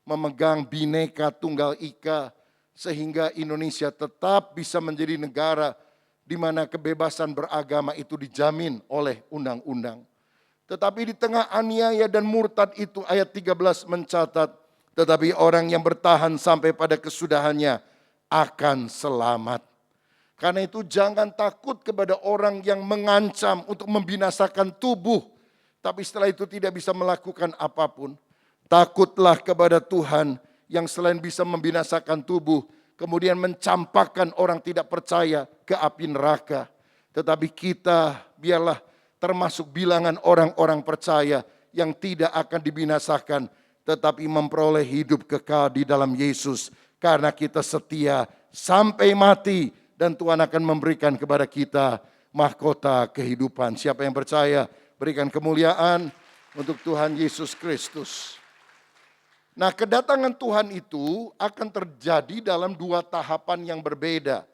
memegang Bhinneka Tunggal Ika, sehingga Indonesia tetap bisa menjadi negara di mana kebebasan beragama itu dijamin oleh undang-undang. Tetapi di tengah aniaya dan murtad itu ayat 13 mencatat, tetapi orang yang bertahan sampai pada kesudahannya akan selamat. Karena itu jangan takut kepada orang yang mengancam untuk membinasakan tubuh, tapi setelah itu tidak bisa melakukan apapun. Takutlah kepada Tuhan yang selain bisa membinasakan tubuh, kemudian mencampakkan orang tidak percaya ke api neraka. Tetapi kita biarlah termasuk bilangan orang-orang percaya yang tidak akan dibinasakan, tetapi memperoleh hidup kekal di dalam Yesus. Karena kita setia sampai mati dan Tuhan akan memberikan kepada kita mahkota kehidupan. Siapa yang percaya, berikan kemuliaan untuk Tuhan Yesus Kristus. Nah, kedatangan Tuhan itu akan terjadi dalam dua tahapan yang berbeda.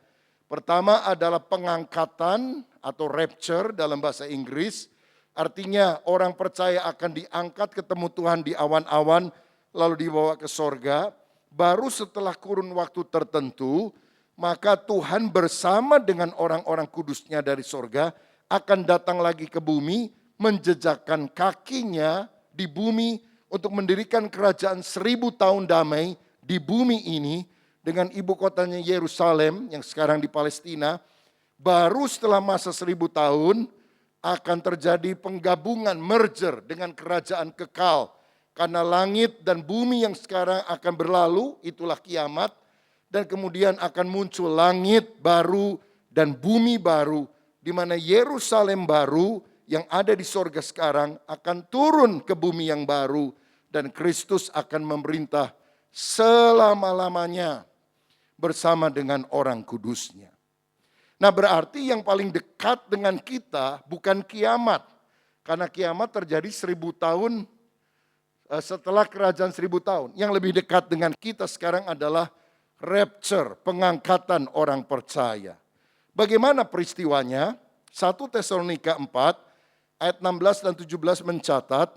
Pertama adalah pengangkatan atau rapture dalam bahasa Inggris. Artinya orang percaya akan diangkat ketemu Tuhan di awan-awan lalu dibawa ke sorga. Baru setelah kurun waktu tertentu, maka Tuhan bersama dengan orang-orang kudusnya dari sorga akan datang lagi ke bumi, menjejakkan kakinya di bumi untuk mendirikan kerajaan 1000 tahun damai di bumi ini dengan ibu kotanya Yerusalem yang sekarang di Palestina. Baru setelah masa 1000 tahun akan terjadi penggabungan, merger dengan kerajaan kekal. Karena langit dan bumi yang sekarang akan berlalu, itulah kiamat. Dan kemudian akan muncul langit baru dan bumi baru, di mana Yerusalem baru yang ada di sorga sekarang akan turun ke bumi yang baru. Dan Kristus akan memerintah selama-lamanya bersama dengan orang kudusnya. Nah, berarti yang paling dekat dengan kita bukan kiamat. Karena kiamat terjadi 1000 tahun setelah kerajaan 1000 tahun. Yang lebih dekat dengan kita sekarang adalah rapture, pengangkatan orang percaya. Bagaimana peristiwanya? 1 Tesalonika 4 ayat 16 dan 17 mencatat,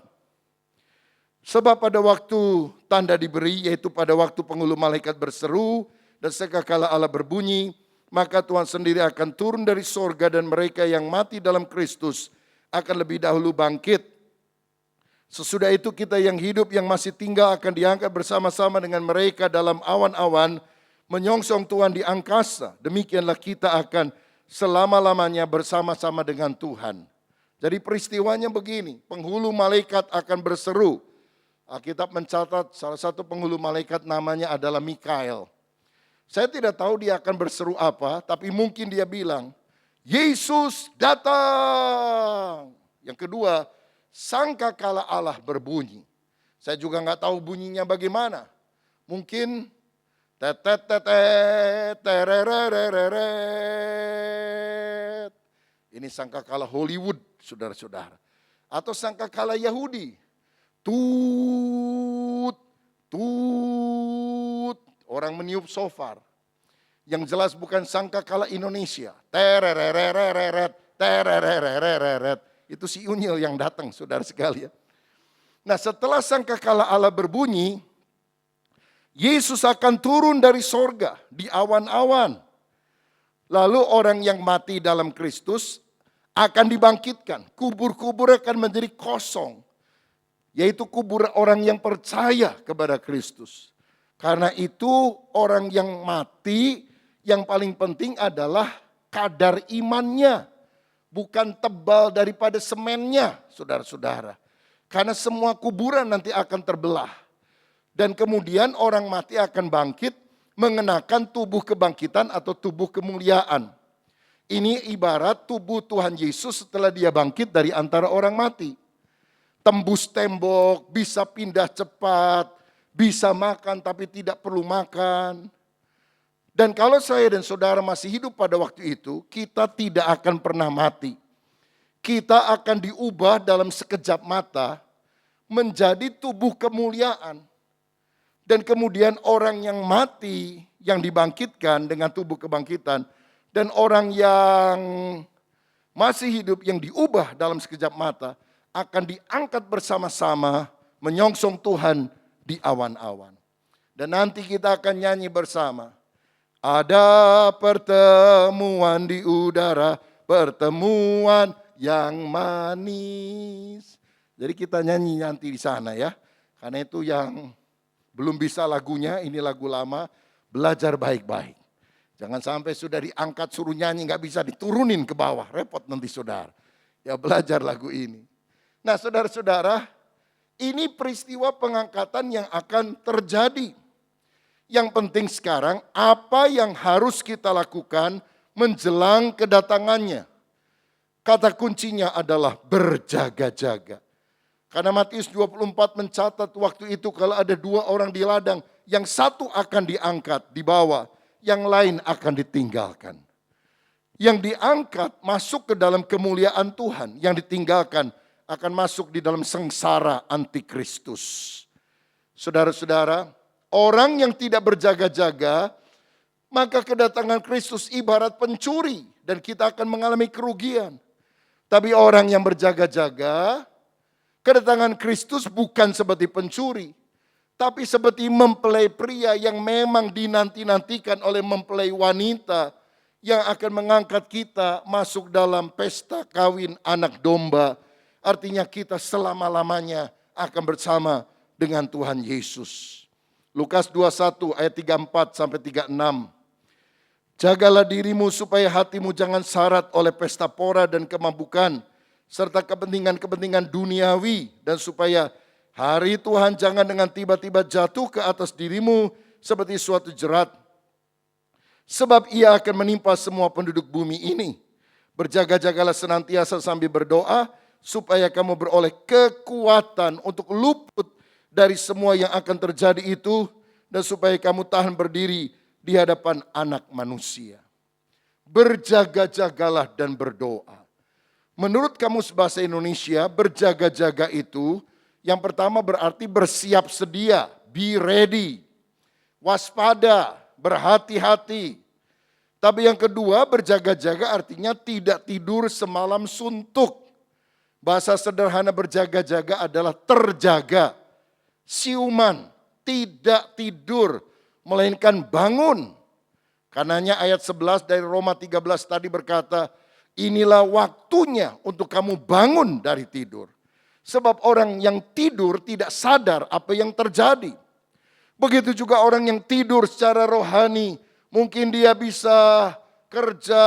sebab pada waktu tanda diberi, yaitu pada waktu penghulu malaikat berseru dan sangkakala Allah berbunyi, maka Tuhan sendiri akan turun dari sorga dan mereka yang mati dalam Kristus akan lebih dahulu bangkit. Sesudah itu kita yang hidup yang masih tinggal akan diangkat bersama-sama dengan mereka dalam awan-awan menyongsong Tuhan di angkasa. Demikianlah kita akan selama-lamanya bersama-sama dengan Tuhan. Jadi peristiwanya begini, penghulu malaikat akan berseru. Alkitab mencatat salah satu penghulu malaikat namanya adalah Mikael. Saya tidak tahu dia akan berseru apa, tapi mungkin dia bilang, Yesus datang. Yang kedua, sangkakala Allah berbunyi. Saya juga nggak tahu bunyinya bagaimana. Mungkin tetet tererereret. Ini sangkakala Hollywood, saudara-saudara. Atau sangkakala Yahudi. Tut, tut. Orang meniup shofar. Yang jelas bukan sangkakala Indonesia. Tererereret, tererereret. Itu si Unyil yang datang, saudara sekalian. Nah, setelah sangkakala Allah berbunyi, Yesus akan turun dari sorga di awan-awan. Lalu orang yang mati dalam Kristus akan dibangkitkan. Kubur-kubur akan menjadi kosong. Yaitu kubur orang yang percaya kepada Kristus. Karena itu orang yang mati yang paling penting adalah kadar imannya. Bukan tebal daripada semennya, saudara-saudara. Karena semua kuburan nanti akan terbelah. Dan kemudian orang mati akan bangkit mengenakan tubuh kebangkitan atau tubuh kemuliaan. Ini ibarat tubuh Tuhan Yesus setelah dia bangkit dari antara orang mati. Tembus tembok, bisa pindah cepat, bisa makan tapi tidak perlu makan. Dan kalau saya dan saudara masih hidup pada waktu itu, kita tidak akan pernah mati. Kita akan diubah dalam sekejap mata menjadi tubuh kemuliaan. Dan kemudian orang yang mati, yang dibangkitkan dengan tubuh kebangkitan, dan orang yang masih hidup yang diubah dalam sekejap mata, akan diangkat bersama-sama menyongsong Tuhan di awan-awan. Dan nanti kita akan nyanyi bersama. Ada pertemuan di udara, pertemuan yang manis. Jadi kita nyanyi nanti di sana ya. Karena itu yang belum bisa lagunya, ini lagu lama, belajar baik-baik. Jangan sampai sudah diangkat suruh nyanyi nggak bisa diturunin ke bawah, repot nanti saudara. Ya belajar lagu ini. Nah saudara-saudara, ini peristiwa pengangkatan yang akan terjadi. Yang penting sekarang apa yang harus kita lakukan menjelang kedatangannya. Kata kuncinya adalah berjaga-jaga. Karena Matius 24 mencatat waktu itu kalau ada 2 orang di ladang, yang satu akan diangkat, dibawa, yang lain akan ditinggalkan. Yang diangkat masuk ke dalam kemuliaan Tuhan, yang ditinggalkan akan masuk di dalam sengsara antikristus. Saudara-saudara, orang yang tidak berjaga-jaga, maka kedatangan Kristus ibarat pencuri dan kita akan mengalami kerugian. Tapi orang yang berjaga-jaga, kedatangan Kristus bukan seperti pencuri, tapi seperti mempelai pria yang memang dinanti-nantikan oleh mempelai wanita yang akan mengangkat kita masuk dalam pesta kawin anak domba. Artinya kita selama-lamanya akan bersama dengan Tuhan Yesus. Lukas 21 ayat 34 sampai 36. Jagalah dirimu supaya hatimu jangan syarat oleh pesta pora dan kemabukan, serta kepentingan-kepentingan duniawi, dan supaya hari Tuhan jangan dengan tiba-tiba jatuh ke atas dirimu seperti suatu jerat. Sebab ia akan menimpa semua penduduk bumi ini. Berjaga-jagalah senantiasa sambil berdoa, supaya kamu beroleh kekuatan untuk luput dari semua yang akan terjadi itu, dan supaya kamu tahan berdiri di hadapan anak manusia. Berjaga-jagalah dan berdoa. Menurut Kamus Bahasa Indonesia, berjaga-jaga itu yang pertama berarti bersiap sedia, be ready, waspada, berhati-hati. Tapi yang kedua, berjaga-jaga artinya tidak tidur semalam suntuk. Bahasa sederhana berjaga-jaga adalah terjaga, siuman, tidak tidur, melainkan bangun. Karenanya ayat 11 dari Roma 13 tadi berkata, inilah waktunya untuk kamu bangun dari tidur. Sebab orang yang tidur tidak sadar apa yang terjadi. Begitu juga orang yang tidur secara rohani. Mungkin dia bisa kerja,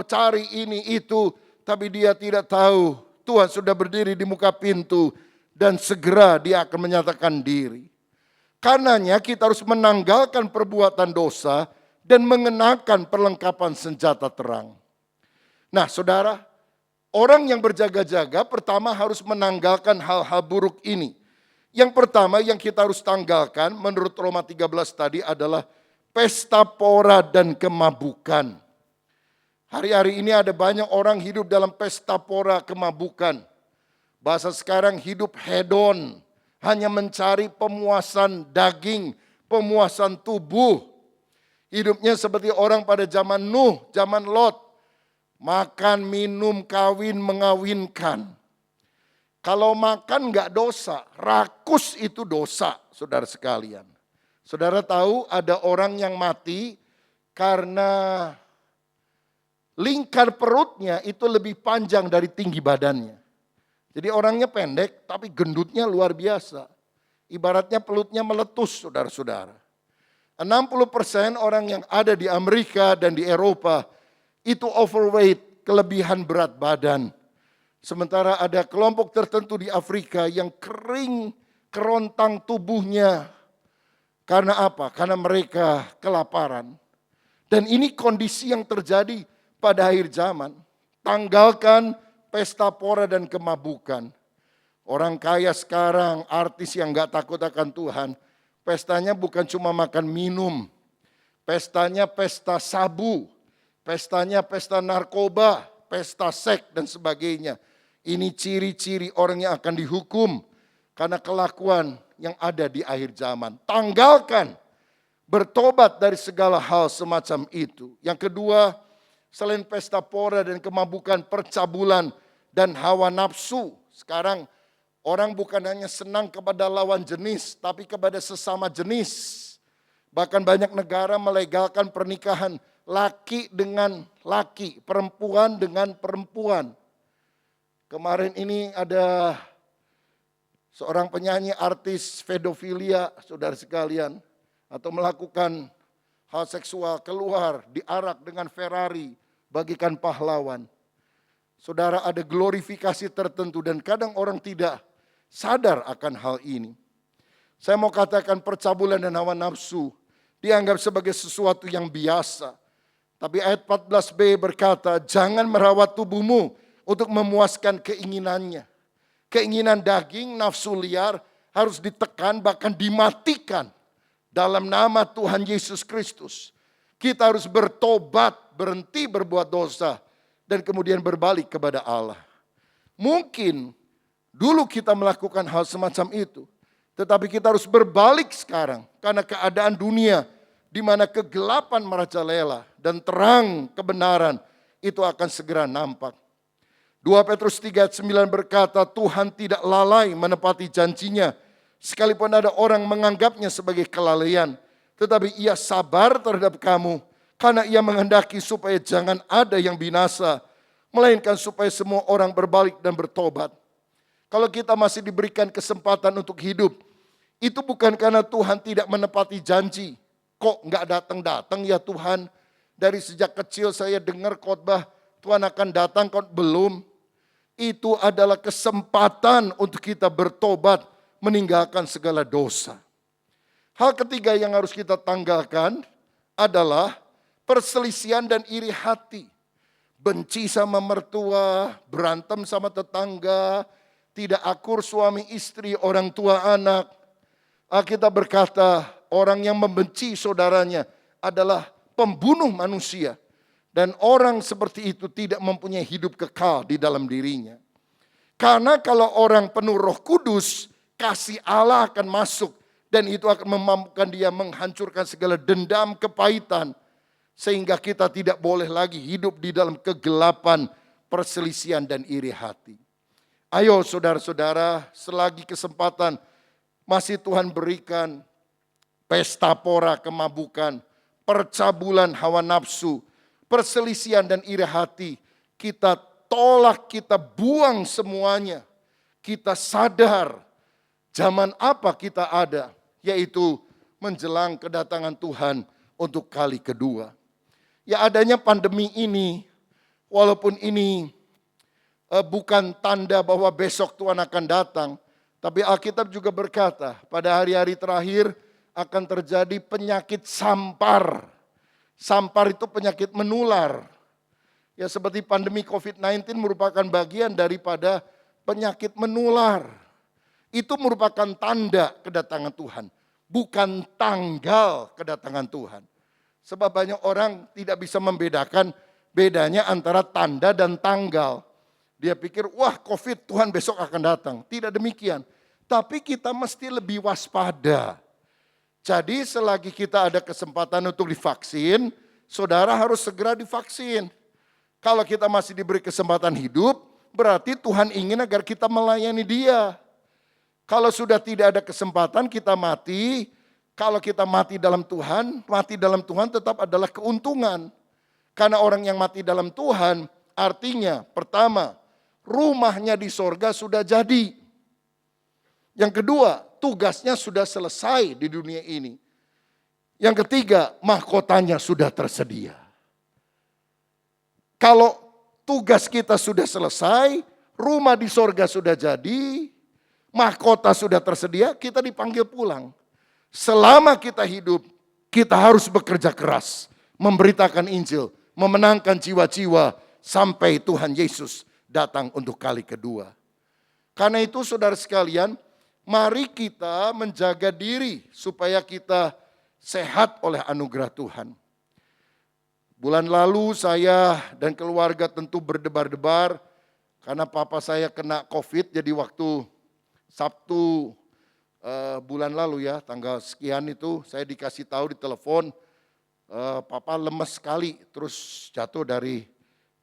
cari ini itu. Tapi dia tidak tahu Tuhan sudah berdiri di muka pintu. Dan segera dia akan menyatakan diri. Karenanya kita harus menanggalkan perbuatan dosa dan mengenakan perlengkapan senjata terang. Nah saudara, orang yang berjaga-jaga pertama harus menanggalkan hal-hal buruk ini. Yang pertama yang kita harus tanggalkan menurut Roma 13 tadi adalah pesta pora dan kemabukan. Hari-hari ini ada banyak orang hidup dalam pesta pora kemabukan. Bahasa sekarang hidup hedon. Hanya mencari pemuasan daging, pemuasan tubuh. Hidupnya seperti orang pada zaman Nuh, zaman Lot. Makan, minum, kawin, mengawinkan. Kalau makan enggak dosa, rakus itu dosa, saudara sekalian. Saudara tahu ada orang yang mati karena lingkar perutnya itu lebih panjang dari tinggi badannya. Jadi orangnya pendek tapi gendutnya luar biasa. Ibaratnya pelutnya meletus, saudara-saudara. 60% orang yang ada di Amerika dan di Eropa itu overweight, kelebihan berat badan. Sementara ada kelompok tertentu di Afrika yang kering, kerontang tubuhnya. Karena apa? Karena mereka kelaparan. Dan ini kondisi yang terjadi pada akhir zaman. Tanggalkan pesta pora dan kemabukan. Orang kaya sekarang, artis yang gak takut akan Tuhan, pestanya bukan cuma makan minum. Pestanya pesta sabu, pestanya pesta narkoba, pesta seks dan sebagainya. Ini ciri-ciri orang yang akan dihukum karena kelakuan yang ada di akhir zaman. Tanggalkan, bertobat dari segala hal semacam itu. Yang kedua, selain pesta pora dan kemabukan, percabulan dan hawa nafsu. Sekarang orang bukan hanya senang kepada lawan jenis, tapi kepada sesama jenis. Bahkan banyak negara melegalkan pernikahan laki dengan laki, perempuan dengan perempuan. Kemarin ini ada seorang penyanyi artis pedofilia, saudara sekalian, atau melakukan hal seksual keluar, diarak dengan Ferrari, bagikan pahlawan. Saudara, ada glorifikasi tertentu dan kadang orang tidak sadar akan hal ini. Saya mau katakan percabulan dan hawa nafsu dianggap sebagai sesuatu yang biasa. Tapi ayat 14b berkata, jangan merawat tubuhmu untuk memuaskan keinginannya. Keinginan daging, nafsu liar harus ditekan bahkan dimatikan dalam nama Tuhan Yesus Kristus. Kita harus bertobat, berhenti berbuat dosa dan kemudian berbalik kepada Allah. Mungkin dulu kita melakukan hal semacam itu, tetapi kita harus berbalik sekarang karena keadaan dunia di mana kegelapan merajalela dan terang kebenaran itu akan segera nampak. 2 Petrus 3 ayat 9 berkata, Tuhan tidak lalai menepati janjinya, sekalipun ada orang menganggapnya sebagai kelalaian, tetapi ia sabar terhadap kamu, karena ia menghendaki supaya jangan ada yang binasa, melainkan supaya semua orang berbalik dan bertobat. Kalau kita masih diberikan kesempatan untuk hidup, itu bukan karena Tuhan tidak menepati janji. Kok nggak datang-datang ya Tuhan? Dari sejak kecil saya dengar khotbah Tuhan akan datang, kok belum? Itu adalah kesempatan untuk kita bertobat, meninggalkan segala dosa. Hal ketiga yang harus kita tanggalkan adalah perselisihan dan iri hati. Benci sama mertua, berantem sama tetangga, tidak akur suami istri, orang tua anak. Alkitab berkata, orang yang membenci saudaranya adalah pembunuh manusia. Dan orang seperti itu tidak mempunyai hidup kekal di dalam dirinya. Karena kalau orang penuh Roh Kudus, kasih Allah akan masuk. Dan itu akan memampukan dia menghancurkan segala dendam, kepahitan. Sehingga kita tidak boleh lagi hidup di dalam kegelapan, perselisihan dan iri hati. Ayo saudara-saudara, selagi kesempatan masih Tuhan berikan, pesta pora kemabukan, percabulan hawa nafsu, perselisihan dan iri hati, kita tolak, kita buang semuanya. Kita sadar zaman apa kita ada, yaitu menjelang kedatangan Tuhan untuk kali kedua. Ya adanya pandemi ini, walaupun ini bukan tanda bahwa besok Tuhan akan datang, tapi Alkitab juga berkata pada hari-hari terakhir akan terjadi penyakit sampar. Sampar itu penyakit menular. Ya seperti pandemi COVID-19 merupakan bagian daripada penyakit menular. Itu merupakan tanda kedatangan Tuhan, bukan tanggal kedatangan Tuhan. Sebab banyak orang tidak bisa membedakan bedanya antara tanda dan tanggal. Dia pikir, wah COVID Tuhan besok akan datang. Tidak demikian. Tapi kita mesti lebih waspada. Jadi selagi kita ada kesempatan untuk divaksin, saudara harus segera divaksin. Kalau kita masih diberi kesempatan hidup, berarti Tuhan ingin agar kita melayani Dia. Kalau sudah tidak ada kesempatan kita mati, kalau kita mati dalam Tuhan tetap adalah keuntungan. Karena orang yang mati dalam Tuhan, artinya pertama, rumahnya di sorga sudah jadi. Yang kedua, tugasnya sudah selesai di dunia ini. Yang ketiga, mahkotanya sudah tersedia. Kalau tugas kita sudah selesai, rumah di sorga sudah jadi, mahkota sudah tersedia, kita dipanggil pulang. Selama kita hidup, kita harus bekerja keras, memberitakan Injil, memenangkan jiwa-jiwa sampai Tuhan Yesus datang untuk kali kedua. Karena itu saudara sekalian, mari kita menjaga diri supaya kita sehat oleh anugerah Tuhan. Bulan lalu saya dan keluarga tentu berdebar-debar karena papa saya kena COVID, jadi waktu Sabtu bulan lalu ya, tanggal sekian itu saya dikasih tahu di telepon, papa lemes sekali, terus jatuh dari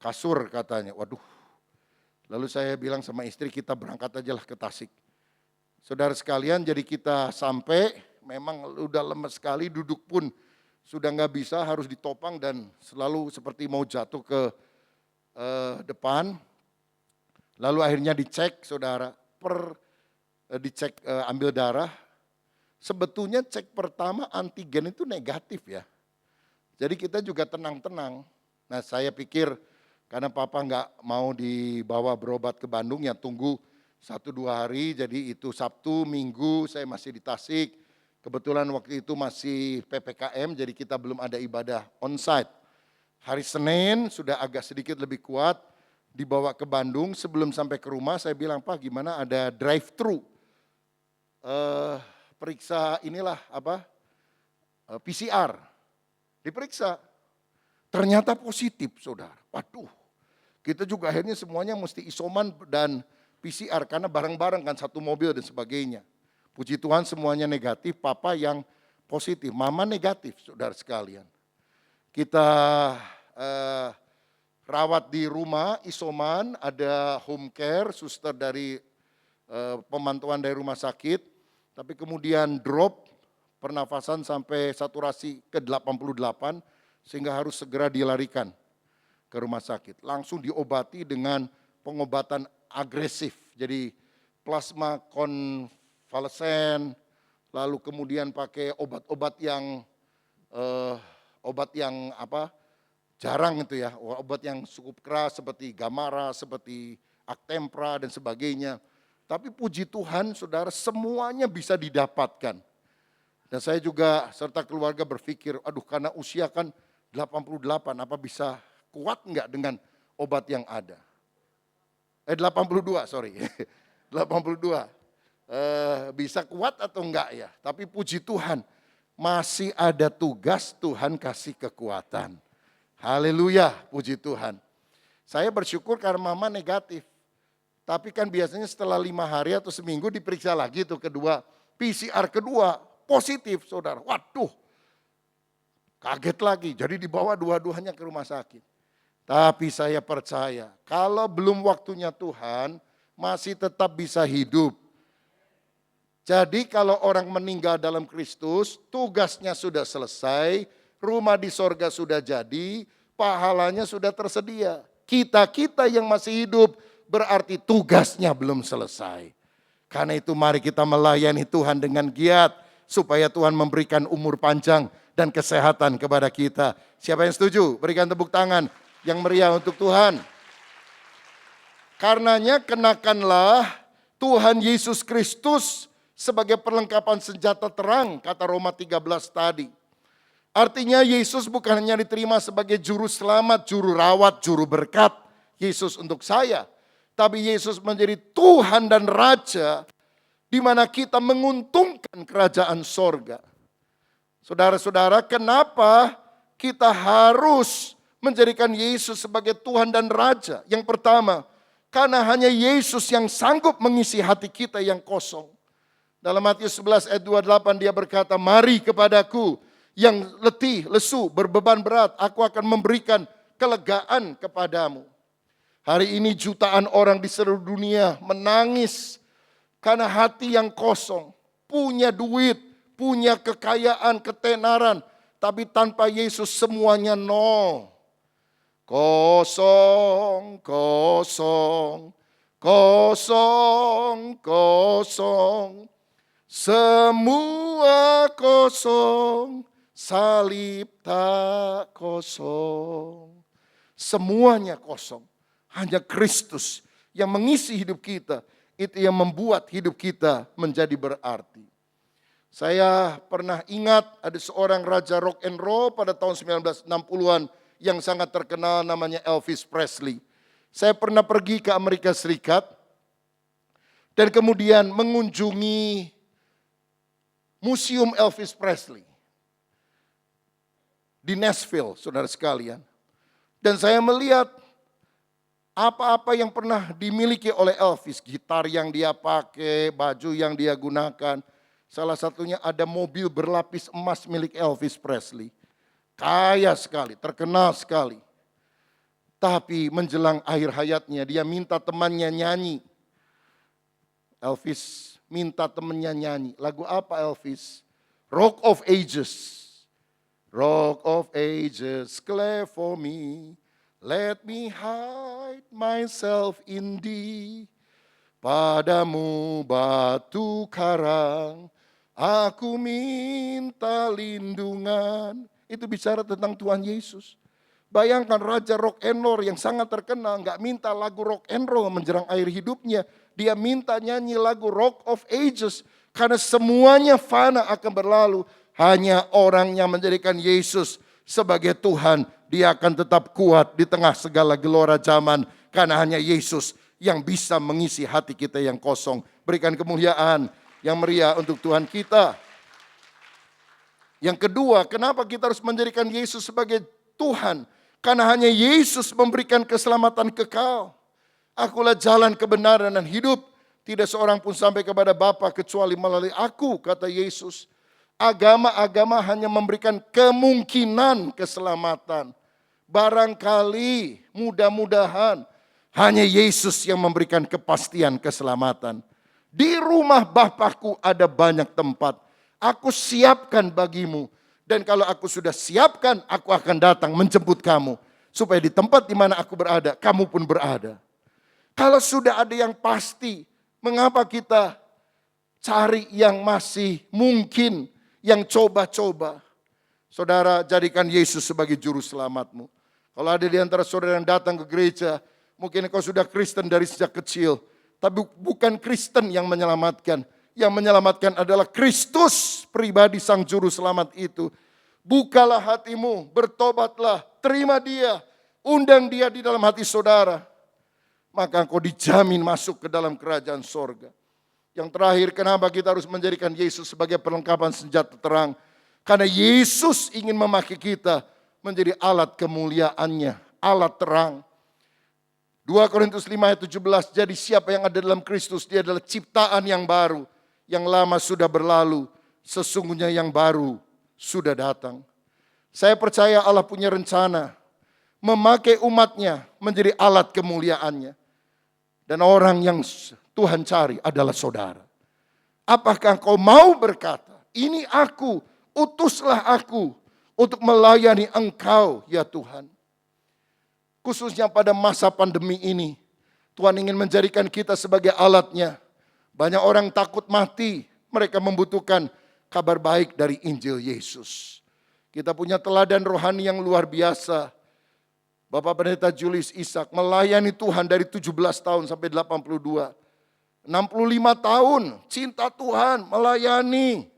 kasur katanya. Waduh, lalu saya bilang sama istri kita berangkat aja lah ke Tasik. Saudara sekalian, jadi kita sampai, memang udah lemes sekali, duduk pun sudah nggak bisa, harus ditopang dan selalu seperti mau jatuh ke depan. Lalu akhirnya dicek saudara, per dicek ambil darah, sebetulnya cek pertama antigen itu negatif ya. Jadi kita juga tenang-tenang. Nah saya pikir karena papa nggak mau dibawa berobat ke Bandung ya tunggu 1-2 hari. Jadi itu Sabtu, Minggu saya masih di Tasik. Kebetulan waktu itu masih PPKM jadi kita belum ada ibadah onsite. Hari Senin sudah agak sedikit lebih kuat dibawa ke Bandung. Sebelum sampai ke rumah saya bilang Pak gimana ada drive-thru. Periksa inilah PCR. Diperiksa, ternyata positif saudara. Waduh, kita juga akhirnya semuanya mesti isoman dan PCR karena bareng-bareng kan satu mobil dan sebagainya. Puji Tuhan semuanya negatif, papa yang positif, mama negatif saudara sekalian. Kita rawat di rumah, isoman, ada home care, suster dari pemantauan dari rumah sakit, tapi kemudian drop, pernafasan sampai saturasi ke 88 sehingga harus segera dilarikan ke rumah sakit. Langsung diobati dengan pengobatan agresif. Jadi plasma konvalesen, lalu kemudian pakai obat-obat yang jarang itu ya, obat yang cukup keras seperti Gamara, seperti Actempra dan sebagainya. Tapi puji Tuhan saudara semuanya bisa didapatkan. Dan saya juga serta keluarga berpikir, aduh karena usia kan 88, apa bisa kuat enggak dengan obat yang ada? 82, sorry. 82. Bisa kuat atau enggak ya? Tapi puji Tuhan, masih ada tugas Tuhan kasih kekuatan. Haleluya, puji Tuhan. Saya bersyukur karena mama negatif. Tapi kan biasanya setelah 5 hari atau seminggu diperiksa lagi tuh kedua. PCR kedua. Positif saudara, waduh kaget lagi, jadi dibawa dua-duanya ke rumah sakit. Tapi saya percaya kalau belum waktunya Tuhan masih tetap bisa hidup. Jadi kalau orang meninggal dalam Kristus tugasnya sudah selesai, rumah di sorga sudah jadi, pahalanya sudah tersedia. Kita yang masih hidup berarti tugasnya belum selesai. Karena itu mari kita melayani Tuhan dengan giat. Supaya Tuhan memberikan umur panjang dan kesehatan kepada kita. Siapa yang setuju? Berikan tepuk tangan yang meriah untuk Tuhan. Karenanya kenakanlah Tuhan Yesus Kristus sebagai perlengkapan senjata terang, kata Roma 13 tadi. Artinya Yesus bukan hanya diterima sebagai juru selamat, juru rawat, juru berkat. Yesus untuk saya. Tapi Yesus menjadi Tuhan dan Raja di mana kita menguntungkan kerajaan sorga. Saudara-saudara, kenapa kita harus menjadikan Yesus sebagai Tuhan dan Raja? Yang pertama, karena hanya Yesus yang sanggup mengisi hati kita yang kosong. Dalam Matius 11 ayat 28 dia berkata, mari kepadaku yang letih, lesu, berbeban berat, aku akan memberikan kelegaan kepadamu. Hari ini jutaan orang di seluruh dunia menangis karena hati yang kosong, punya duit, punya kekayaan, ketenaran, tapi tanpa Yesus semuanya nol. Kosong, kosong, kosong, kosong, semua kosong, salib tak kosong. Semuanya kosong, hanya Kristus yang mengisi hidup kita. Itu yang membuat hidup kita menjadi berarti. Saya pernah ingat ada seorang raja rock and roll pada tahun 1960-an yang sangat terkenal namanya Elvis Presley. Saya pernah pergi ke Amerika Serikat dan kemudian mengunjungi Museum Elvis Presley di Nashville, saudara sekalian. Dan saya melihat apa-apa yang pernah dimiliki oleh Elvis, gitar yang dia pakai, baju yang dia gunakan. Salah satunya ada mobil berlapis emas milik Elvis Presley. Kaya sekali, terkenal sekali. Tapi menjelang akhir hayatnya dia minta temannya nyanyi. Elvis minta temannya nyanyi. Lagu apa Elvis? Rock of Ages. Rock of Ages, clear for me. Let me hide myself in thee. padamu batu karang, aku minta lindungan. Itu bicara tentang Tuhan Yesus. Bayangkan raja rock and roll yang sangat terkenal nggak minta lagu rock and roll menjelang akhir hidupnya. Dia minta nyanyi lagu Rock of Ages. Karena semuanya fana akan berlalu. Hanya orang yang menjadikan Yesus sebagai Tuhan, dia akan tetap kuat di tengah segala gelora zaman. Karena hanya Yesus yang bisa mengisi hati kita yang kosong. Berikan kemuliaan yang meriah untuk Tuhan kita. Yang kedua, kenapa kita harus menjadikan Yesus sebagai Tuhan? Karena hanya Yesus memberikan keselamatan kekal. Akulah jalan kebenaran dan hidup. Tidak seorang pun sampai kepada Bapa kecuali melalui aku, kata Yesus. Agama-agama hanya memberikan kemungkinan keselamatan. Barangkali, mudah-mudahan, hanya Yesus yang memberikan kepastian keselamatan. Di rumah Bapakku ada banyak tempat. Aku siapkan bagimu. Dan kalau aku sudah siapkan, aku akan datang menjemput kamu. Supaya di tempat di mana aku berada, kamu pun berada. Kalau sudah ada yang pasti, mengapa kita cari yang masih mungkin, yang coba-coba? Saudara, jadikan Yesus sebagai juru selamatmu. Kalau ada di antara saudara yang datang ke gereja, mungkin kau sudah Kristen dari sejak kecil. Tapi bukan Kristen yang menyelamatkan. Yang menyelamatkan adalah Kristus pribadi sang juru selamat itu. Bukalah hatimu, bertobatlah, terima dia, undang dia di dalam hati saudara. Maka engkau dijamin masuk ke dalam kerajaan sorga. Yang terakhir, kenapa kita harus menjadikan Yesus sebagai perlengkapan senjata terang? Karena Yesus ingin memakai kita menjadi alat kemuliaannya, alat terang. 2 Korintus 5 ayat 17, jadi siapa yang ada dalam Kristus, dia adalah ciptaan yang baru. Yang lama sudah berlalu, sesungguhnya yang baru sudah datang. Saya percaya Allah punya rencana memakai umatnya menjadi alat kemuliaannya. Dan orang yang Tuhan cari adalah saudara. Apakah kau mau berkata, ini aku, utuslah aku untuk melayani engkau ya Tuhan. Khususnya pada masa pandemi ini, Tuhan ingin menjadikan kita sebagai alatnya. Banyak orang takut mati, mereka membutuhkan kabar baik dari Injil Yesus. Kita punya teladan rohani yang luar biasa. Bapak Pendeta Julius Ishak melayani Tuhan dari 17 tahun sampai 82. 65 tahun cinta Tuhan, melayani.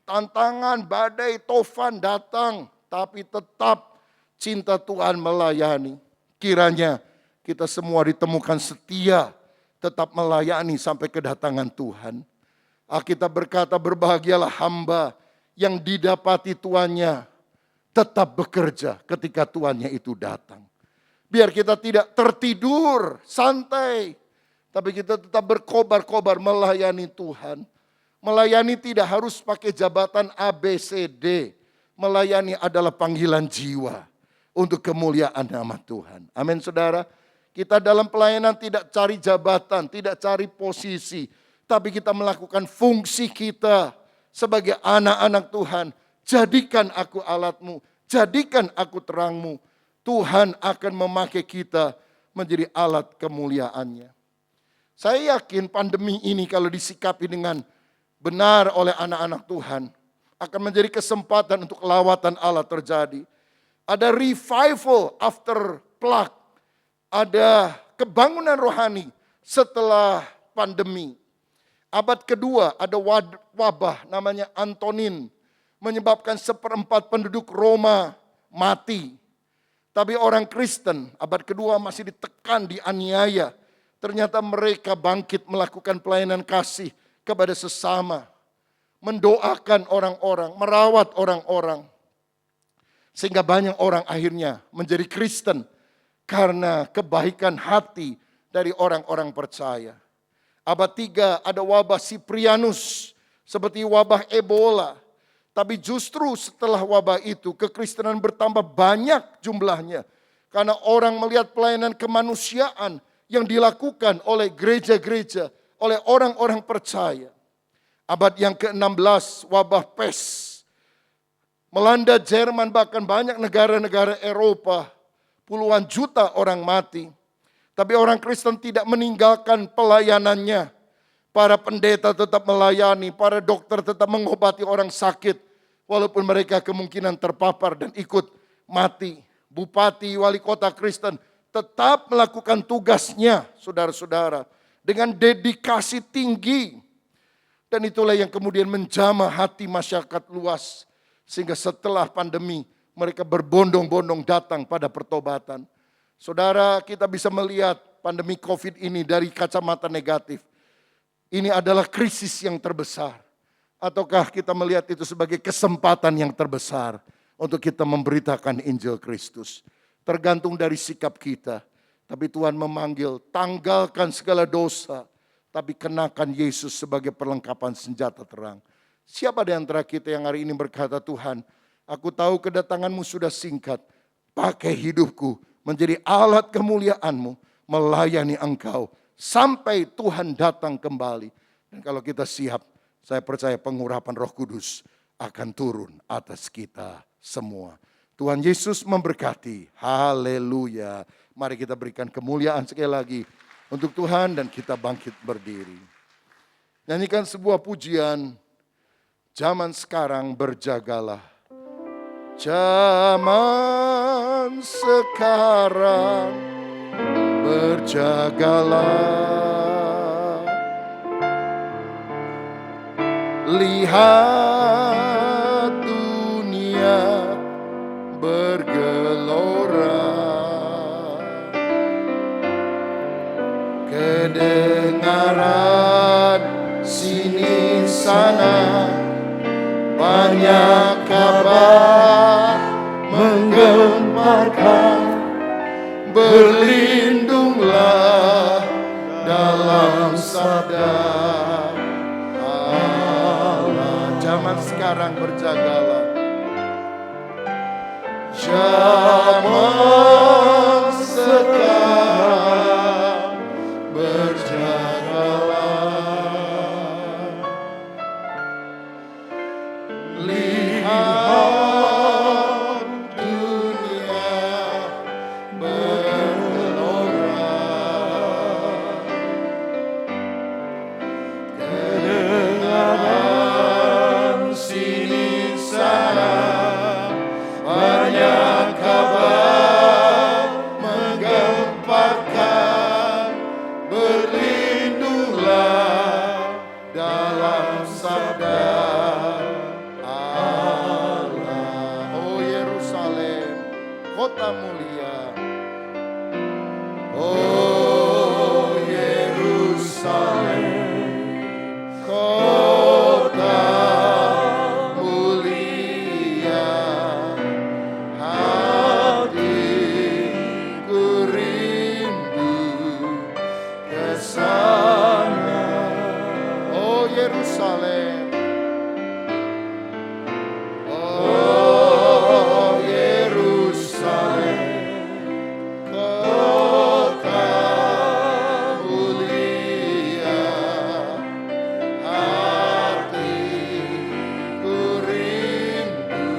Tantangan, badai, tofan datang, tapi tetap cinta Tuhan melayani. Kiranya kita semua ditemukan setia, tetap melayani sampai kedatangan Tuhan. Alkitab berkata, berbahagialah hamba yang didapati tuannya tetap bekerja ketika tuannya itu datang. Biar kita tidak tertidur, santai. Tapi kita tetap berkobar-kobar melayani Tuhan. Melayani tidak harus pakai jabatan ABCD. Melayani adalah panggilan jiwa untuk kemuliaan nama Tuhan. Amin saudara. Kita dalam pelayanan tidak cari jabatan, tidak cari posisi. Tapi kita melakukan fungsi kita sebagai anak-anak Tuhan. Jadikan aku alatmu, jadikan aku terangmu. Tuhan akan memakai kita menjadi alat kemuliaannya. Saya yakin pandemi ini kalau disikapi dengan benar oleh anak-anak Tuhan, akan menjadi kesempatan untuk lawatan Allah terjadi. Ada revival after plague. Ada kebangunan rohani setelah pandemi. Abad kedua ada wabah namanya Antonin. Menyebabkan 1/4 penduduk Roma mati. Tapi orang Kristen abad kedua masih ditekan, dianiaya. Ternyata mereka bangkit melakukan pelayanan kasih kepada sesama. Mendoakan orang-orang, merawat orang-orang. Sehingga banyak orang akhirnya menjadi Kristen. Karena kebaikan hati dari orang-orang percaya. Abad 3 ada wabah Siprianus. Seperti wabah Ebola. Tapi justru setelah wabah itu kekristenan bertambah banyak jumlahnya. Karena orang melihat pelayanan kemanusiaan yang dilakukan oleh gereja-gereja, oleh orang-orang percaya. Abad yang ke-16 wabah pes. Melanda Jerman bahkan banyak negara-negara Eropa. Puluhan juta orang mati. Tapi orang Kristen tidak meninggalkan pelayanannya. Para pendeta tetap melayani, para dokter tetap mengobati orang sakit. Walaupun mereka kemungkinan terpapar dan ikut mati. Bupati, wali kota Kristen tetap melakukan tugasnya, saudara-saudara. Dengan dedikasi tinggi. Dan itulah yang kemudian menjamah hati masyarakat luas. Sehingga setelah pandemi, mereka berbondong-bondong datang pada pertobatan. Saudara, kita bisa melihat pandemi COVID ini dari kacamata negatif. Ini adalah krisis yang terbesar. Ataukah kita melihat itu sebagai kesempatan yang terbesar untuk kita memberitakan Injil Kristus. Tergantung dari sikap kita. Tapi Tuhan memanggil, tanggalkan segala dosa. Tapi kenakan Yesus sebagai perlengkapan senjata terang. Siapa di antara kita yang hari ini berkata, Tuhan, aku tahu kedatanganmu sudah singkat. Pakai hidupku menjadi alat kemuliaan-Mu. Melayani Engkau sampai Tuhan datang kembali. Dan kalau kita siap, saya percaya pengurapan Roh Kudus akan turun atas kita semua. Tuhan Yesus memberkati. Haleluya. Mari kita berikan kemuliaan sekali lagi untuk Tuhan dan kita bangkit berdiri. Nyanyikan sebuah pujian. Zaman sekarang berjagalah. Zaman sekarang berjagalah. Lihat dunia bergelora. Kedengaran sini sana banyak kabar menggemparkan. Berlindunglah dalam sabda Allah. Zaman sekarang berjagalah. Zaman sekarang berjagalah. Lihat dunia bergelora. Kedengaran sini sana banyak kabar menggemparkan. Berlindunglah dalam sabda Allah. Oh Yerusalem, kota mulia. Oh Yerusalem, kota mulia. Hatiku rindu ke sana. Oh Yerusalem. Oh Yerusalem, kota mulia. Hatiku rindu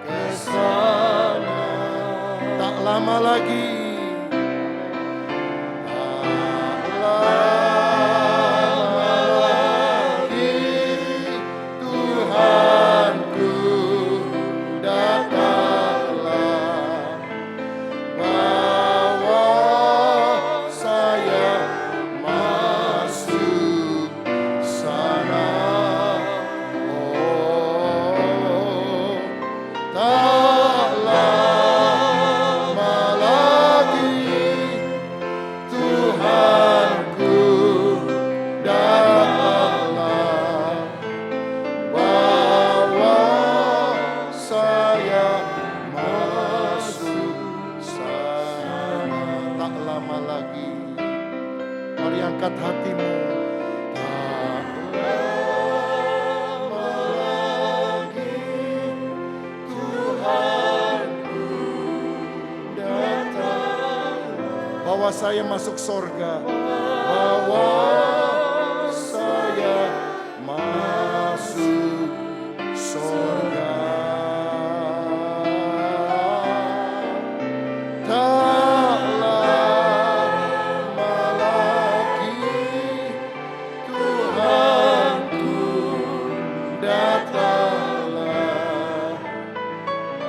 ke sana. Tak lama lagi. Tak lama lagi Tuhanku datanglah. Bawa saya masuk sana. Oh, tak lama lagi Tuhanku datanglah. Bawa saya masuk sana. Tak lama lagi. Mari angkat hatimu. Tak lama lagi Tuhanku datang. Bawa saya masuk sorga. Bawa saya masuk sorga. Tak lama lagi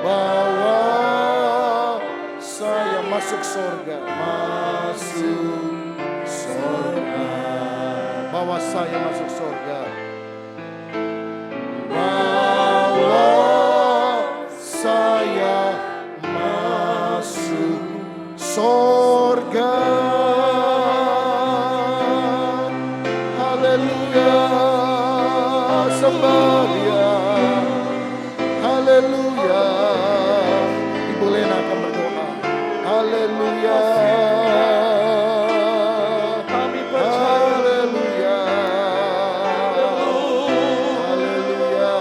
bawa saya masuk surga, bawa saya masuk surga, bawa saya masuk surga. Haleluya, sembah Dia. Haleluya. Ibu Lena akan berdoa. Haleluya. Kami percaya. Haleluya. Haleluya.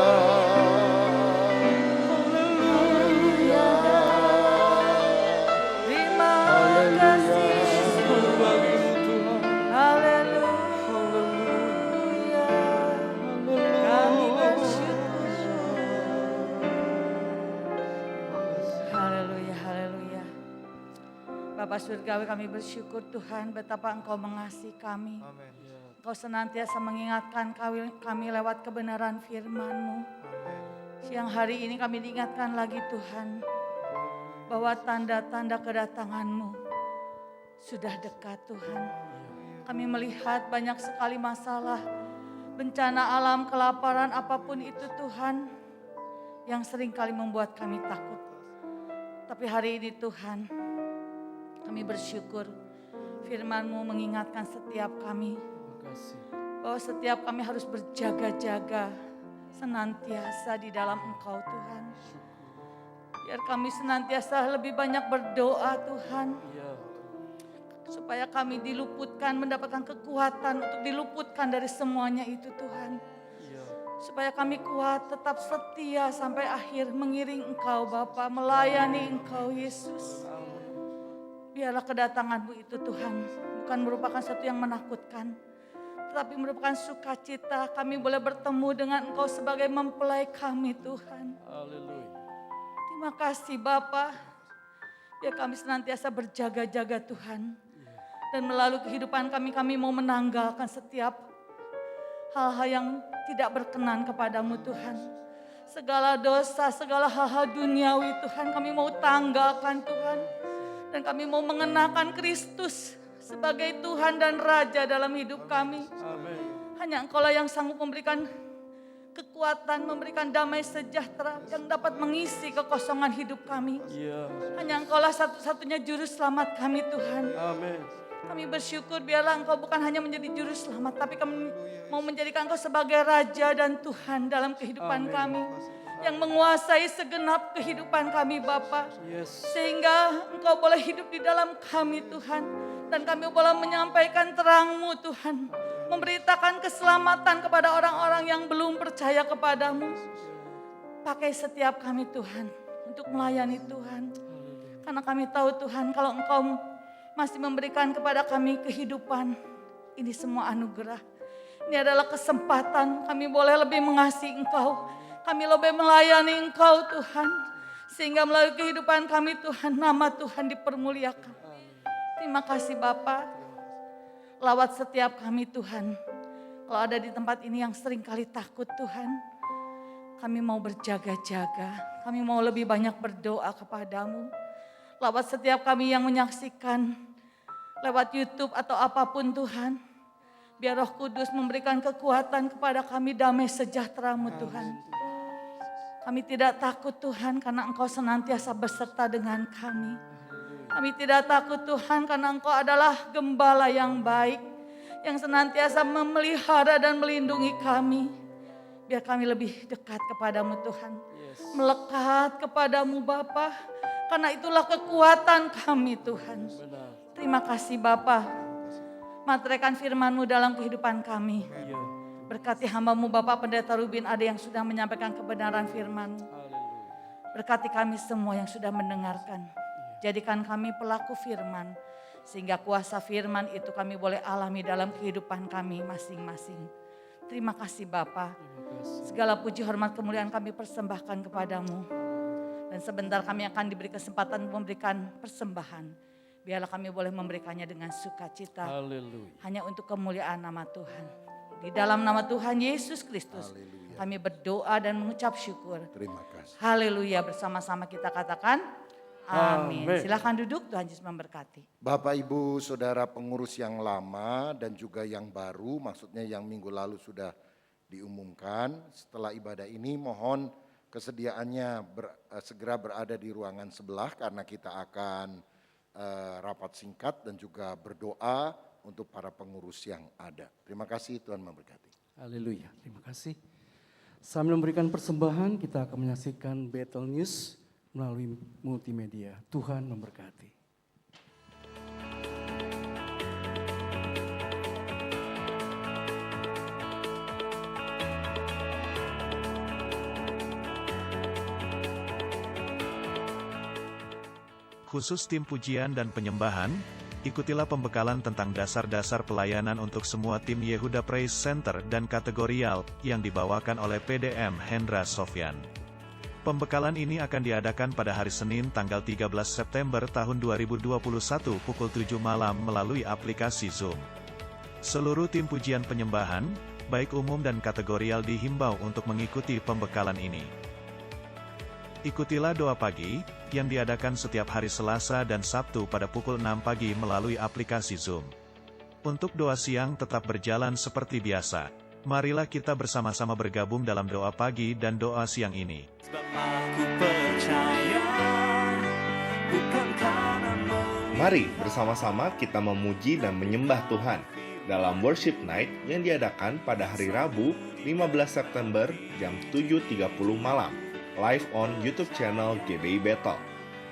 Haleluya. Terima Haleluya. kasih. Haleluya. Kami bersyukur. Haleluya, haleluya. Bapak Surgawi, kami bersyukur Tuhan betapa Engkau mengasihi kami. Engkau senantiasa mengingatkan kami lewat kebenaran firman-Mu. Siang hari ini kami diingatkan lagi Tuhan bahwa tanda-tanda kedatangan-Mu sudah dekat Tuhan. Kami melihat banyak sekali masalah, bencana alam, kelaparan, apapun itu Tuhan yang seringkali membuat kami takut. Tapi hari ini Tuhan, kami bersyukur firman-Mu mengingatkan setiap kami bahwa setiap kami harus berjaga-jaga senantiasa di dalam Engkau Tuhan. Biar kami senantiasa lebih banyak berdoa Tuhan. Supaya kami diluputkan, mendapatkan kekuatan untuk diluputkan dari semuanya itu Tuhan. Supaya kami kuat, tetap setia sampai akhir mengiring Engkau Bapa, melayani Engkau Yesus. Biarlah kedatangan-Mu itu Tuhan bukan merupakan sesuatu yang menakutkan, tetapi merupakan sukacita. Kami boleh bertemu dengan Engkau sebagai mempelai kami Tuhan. Haleluya. Terima kasih Bapa. Biar kami senantiasa berjaga-jaga Tuhan. Dan melalui kehidupan kami mau menanggalkan setiap hal-hal yang tidak berkenan kepadamu Tuhan. Segala dosa, segala hal-hal duniawi Tuhan kami mau tanggalkan Tuhan. Dan kami mau mengenakan Kristus sebagai Tuhan dan Raja dalam hidup kami. Hanya Engkaulah yang sanggup memberikan kekuatan, memberikan damai sejahtera yang dapat mengisi kekosongan hidup kami. Hanya Engkaulah satu-satunya juru selamat kami Tuhan. Amin. Kami bersyukur biarlah Engkau bukan hanya menjadi juru selamat, tapi kami mau menjadikan Engkau sebagai Raja dan Tuhan dalam kehidupan kami. Yang menguasai segenap kehidupan kami Bapa. Sehingga Engkau boleh hidup di dalam kami Tuhan. Dan kami boleh menyampaikan terang-Mu Tuhan. Memberitakan keselamatan kepada orang-orang yang belum percaya kepadamu. Pakai setiap kami Tuhan untuk melayani Tuhan. Karena kami tahu Tuhan kalau Engkau masih memberikan kepada kami kehidupan. Ini semua anugerah. Ini adalah kesempatan kami boleh lebih mengasihi Engkau. Kami lebih melayani Engkau Tuhan. Sehingga melalui kehidupan kami Tuhan, nama Tuhan dipermuliakan. Terima kasih Bapa. Lawat setiap kami Tuhan. Kalau ada di tempat ini yang sering kali takut Tuhan. Kami mau berjaga-jaga. Kami mau lebih banyak berdoa kepadamu. Lawat setiap kami yang menyaksikan lewat YouTube atau apapun Tuhan. Biar Roh Kudus memberikan kekuatan kepada kami, damai sejahtera-Mu Tuhan. Kami tidak takut Tuhan karena Engkau senantiasa beserta dengan kami. Kami tidak takut Tuhan karena Engkau adalah gembala yang baik. Yang senantiasa memelihara dan melindungi kami. Biar kami lebih dekat kepadamu Tuhan. Melekat kepadamu Bapa. Karena itulah kekuatan kami Tuhan. Terima kasih Bapa. Materaikan firman-Mu dalam kehidupan kami. Berkati hamba-Mu Bapak Pendeta Rubin ada yang sudah menyampaikan kebenaran firman-Mu. Berkati kami semua yang sudah mendengarkan. Jadikan kami pelaku firman. Sehingga kuasa firman itu kami boleh alami dalam kehidupan kami masing-masing. Terima kasih Bapa. Segala puji hormat kemuliaan kami persembahkan kepadamu. Dan sebentar kami akan diberi kesempatan memberikan persembahan. Biarlah kami boleh memberikannya dengan sukacita. Hanya untuk kemuliaan nama Tuhan. Di dalam nama Tuhan Yesus Kristus. Kami berdoa dan mengucap syukur. Terima kasih. Haleluya, bersama-sama kita katakan amin. Amin. Silakan duduk, Tuhan Yesus memberkati. Bapak, Ibu, Saudara pengurus yang lama dan juga yang baru, maksudnya yang minggu lalu sudah diumumkan. Setelah ibadah ini mohon kesediaannya segera berada di ruangan sebelah karena kita akan rapat singkat dan juga berdoa untuk para pengurus yang ada. Terima kasih, Tuhan memberkati. Haleluya, terima kasih. Sambil memberikan persembahan, kita akan menyaksikan Battle News melalui multimedia. Tuhan memberkati. Khusus tim pujian dan penyembahan, ikutilah pembekalan tentang dasar-dasar pelayanan untuk semua tim Yehuda Praise Center dan kategorial yang dibawakan oleh PDM Hendra Sofyan. Pembekalan ini akan diadakan pada hari Senin tanggal 13 September tahun 2021 pukul 7 malam melalui aplikasi Zoom. Seluruh tim pujian penyembahan, baik umum dan kategorial dihimbau untuk mengikuti pembekalan ini. Ikutilah doa pagi, yang diadakan setiap hari Selasa dan Sabtu pada pukul 6 pagi melalui aplikasi Zoom. Untuk doa siang tetap berjalan seperti biasa. Marilah kita bersama-sama bergabung dalam doa pagi dan doa siang ini. Mari bersama-sama kita memuji dan menyembah Tuhan dalam Worship Night yang diadakan pada hari Rabu 15 September jam 7.30 malam. Live on YouTube channel GBI Bethel,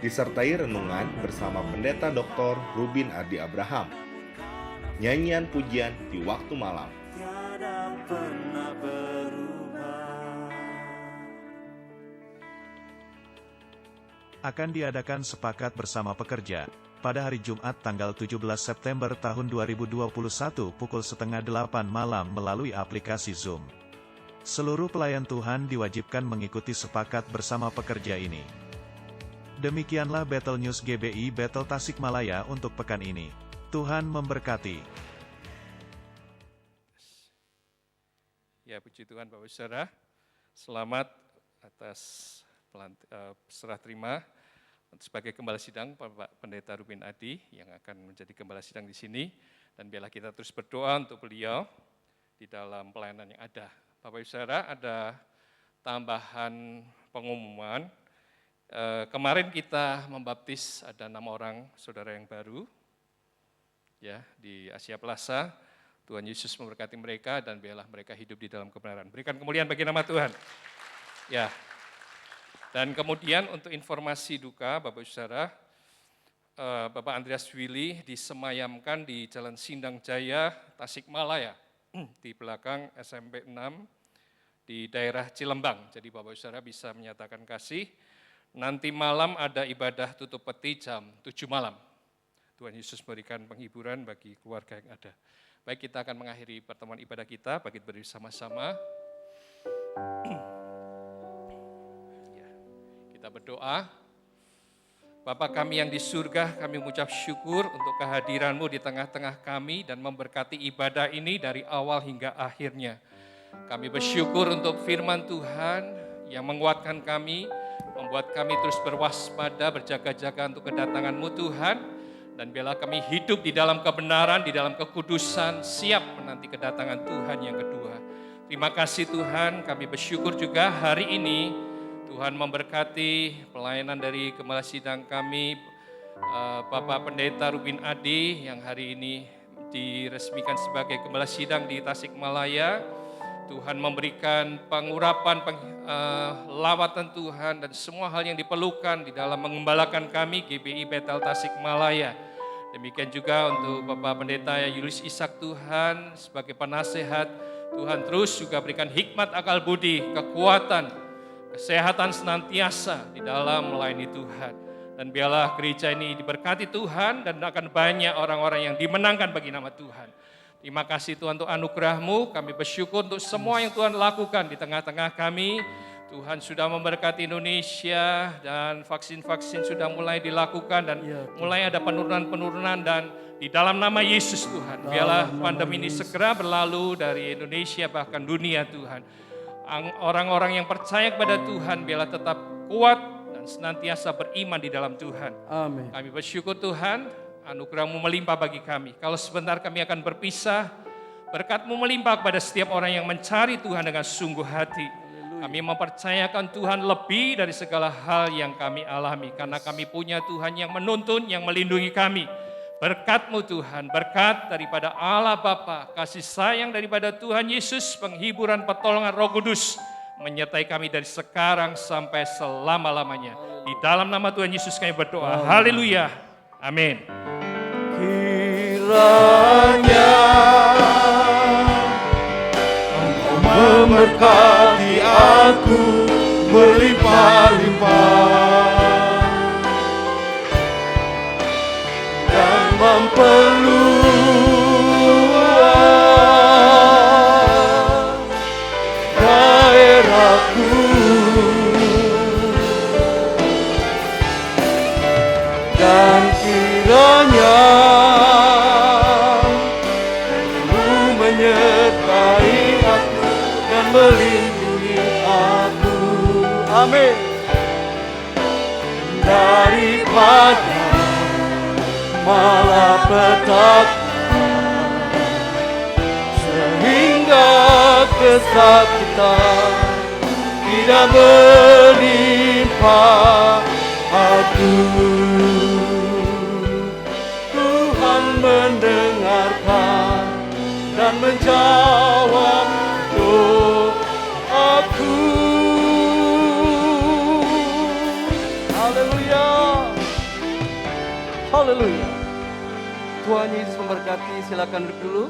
disertai renungan bersama Pendeta Dr. Rubin Adi Abraham. Nyanyian pujian di waktu malam. Akan diadakan sepakat bersama pekerja, pada hari Jumat tanggal 17 September tahun 2021 pukul 7:30 malam melalui aplikasi Zoom. Seluruh pelayan Tuhan diwajibkan mengikuti sepakat bersama pekerja ini. Demikianlah Battle News GBI Bethel Tasikmalaya untuk pekan ini. Tuhan memberkati. Ya, puji Tuhan Bapak Saudara. Selamat atas serah terima sebagai gembala sidang Bapak Pendeta Rubin Adi yang akan menjadi gembala sidang di sini, dan biarlah kita terus berdoa untuk beliau di dalam pelayanan yang ada. Bapak Ibu Saudara, ada tambahan pengumuman. Kemarin kita membaptis ada 6 orang saudara yang baru ya di Asia Plaza. Tuhan Yesus memberkati mereka dan biarlah mereka hidup di dalam kebenaran. Berikan kemuliaan bagi nama Tuhan. Ya. Dan kemudian untuk informasi duka Bapak Ibu Saudara, Bapak Andreas Willy disemayamkan di Jalan Sindang Jaya, Tasikmalaya, di belakang SMP 6 di daerah Cilembang. Jadi Bapak Saudara bisa menyatakan kasih. Nanti malam ada ibadah tutup peti jam 7 malam. Tuhan Yesus memberikan penghiburan bagi keluarga yang ada. Baik, kita akan mengakhiri pertemuan ibadah kita, bagi berdiri sama-sama. Ya, kita berdoa. Bapa kami yang di surga, kami mengucap syukur untuk kehadiran-Mu di tengah-tengah kami dan memberkati ibadah ini dari awal hingga akhirnya. Kami bersyukur untuk firman Tuhan yang menguatkan kami, membuat kami terus berwaspada, berjaga-jaga untuk kedatangan-Mu Tuhan, dan biarlah kami hidup di dalam kebenaran, di dalam kekudusan, siap menanti kedatangan Tuhan yang kedua. Terima kasih Tuhan, kami bersyukur juga hari ini Tuhan memberkati pelayanan dari gembala sidang kami, Bapak Pendeta Rubin Adi yang hari ini diresmikan sebagai gembala sidang di Tasikmalaya. Tuhan memberikan pengurapan, lawatan Tuhan dan semua hal yang diperlukan di dalam mengembalakan kami GBI Bethel Tasikmalaya. Demikian juga untuk Bapak Pendeta Julius Ishak Tuhan sebagai penasehat. Tuhan terus juga berikan hikmat, akal budi, kekuatan, kesehatan senantiasa di dalam melayani Tuhan. Dan biarlah gereja ini diberkati Tuhan dan akan banyak orang-orang yang dimenangkan bagi nama Tuhan. Terima kasih Tuhan untuk anugerah-Mu. Kami bersyukur untuk semua yang Tuhan lakukan di tengah-tengah kami. Tuhan sudah memberkati Indonesia dan vaksin-vaksin sudah mulai dilakukan dan mulai ada penurunan-penurunan, dan di dalam nama Yesus Tuhan, biarlah pandemi ini segera berlalu dari Indonesia bahkan dunia Tuhan. Orang-orang yang percaya kepada Tuhan biarlah tetap kuat dan senantiasa beriman di dalam Tuhan. Amin. Kami bersyukur Tuhan, anugerah-Mu melimpah bagi kami. Kalau sebentar kami akan berpisah, berkat-Mu melimpah kepada setiap orang yang mencari Tuhan dengan sungguh hati. Kami mempercayakan Tuhan lebih dari segala hal yang kami alami. Karena kami punya Tuhan yang menuntun, yang melindungi kami. Berkat-Mu Tuhan, berkat daripada Allah Bapa, kasih sayang daripada Tuhan Yesus, penghiburan pertolongan Roh Kudus, menyertai kami dari sekarang sampai selama-lamanya. Di dalam nama Tuhan Yesus kami berdoa. Haleluya. Amin. Kiranya Engkau memberkati aku berlimpah-limpah dan memperluas daerahku, dan kiranya menyertai aku dan melindungi aku. Amin. Daripada malapetaka sehingga kesakitan tidak menimpa aku. Tuhan mendengarkan dan menjawab doaku. Haleluya. Haleluya. Tuhan Yesus memberkati. Silakan duduk dulu.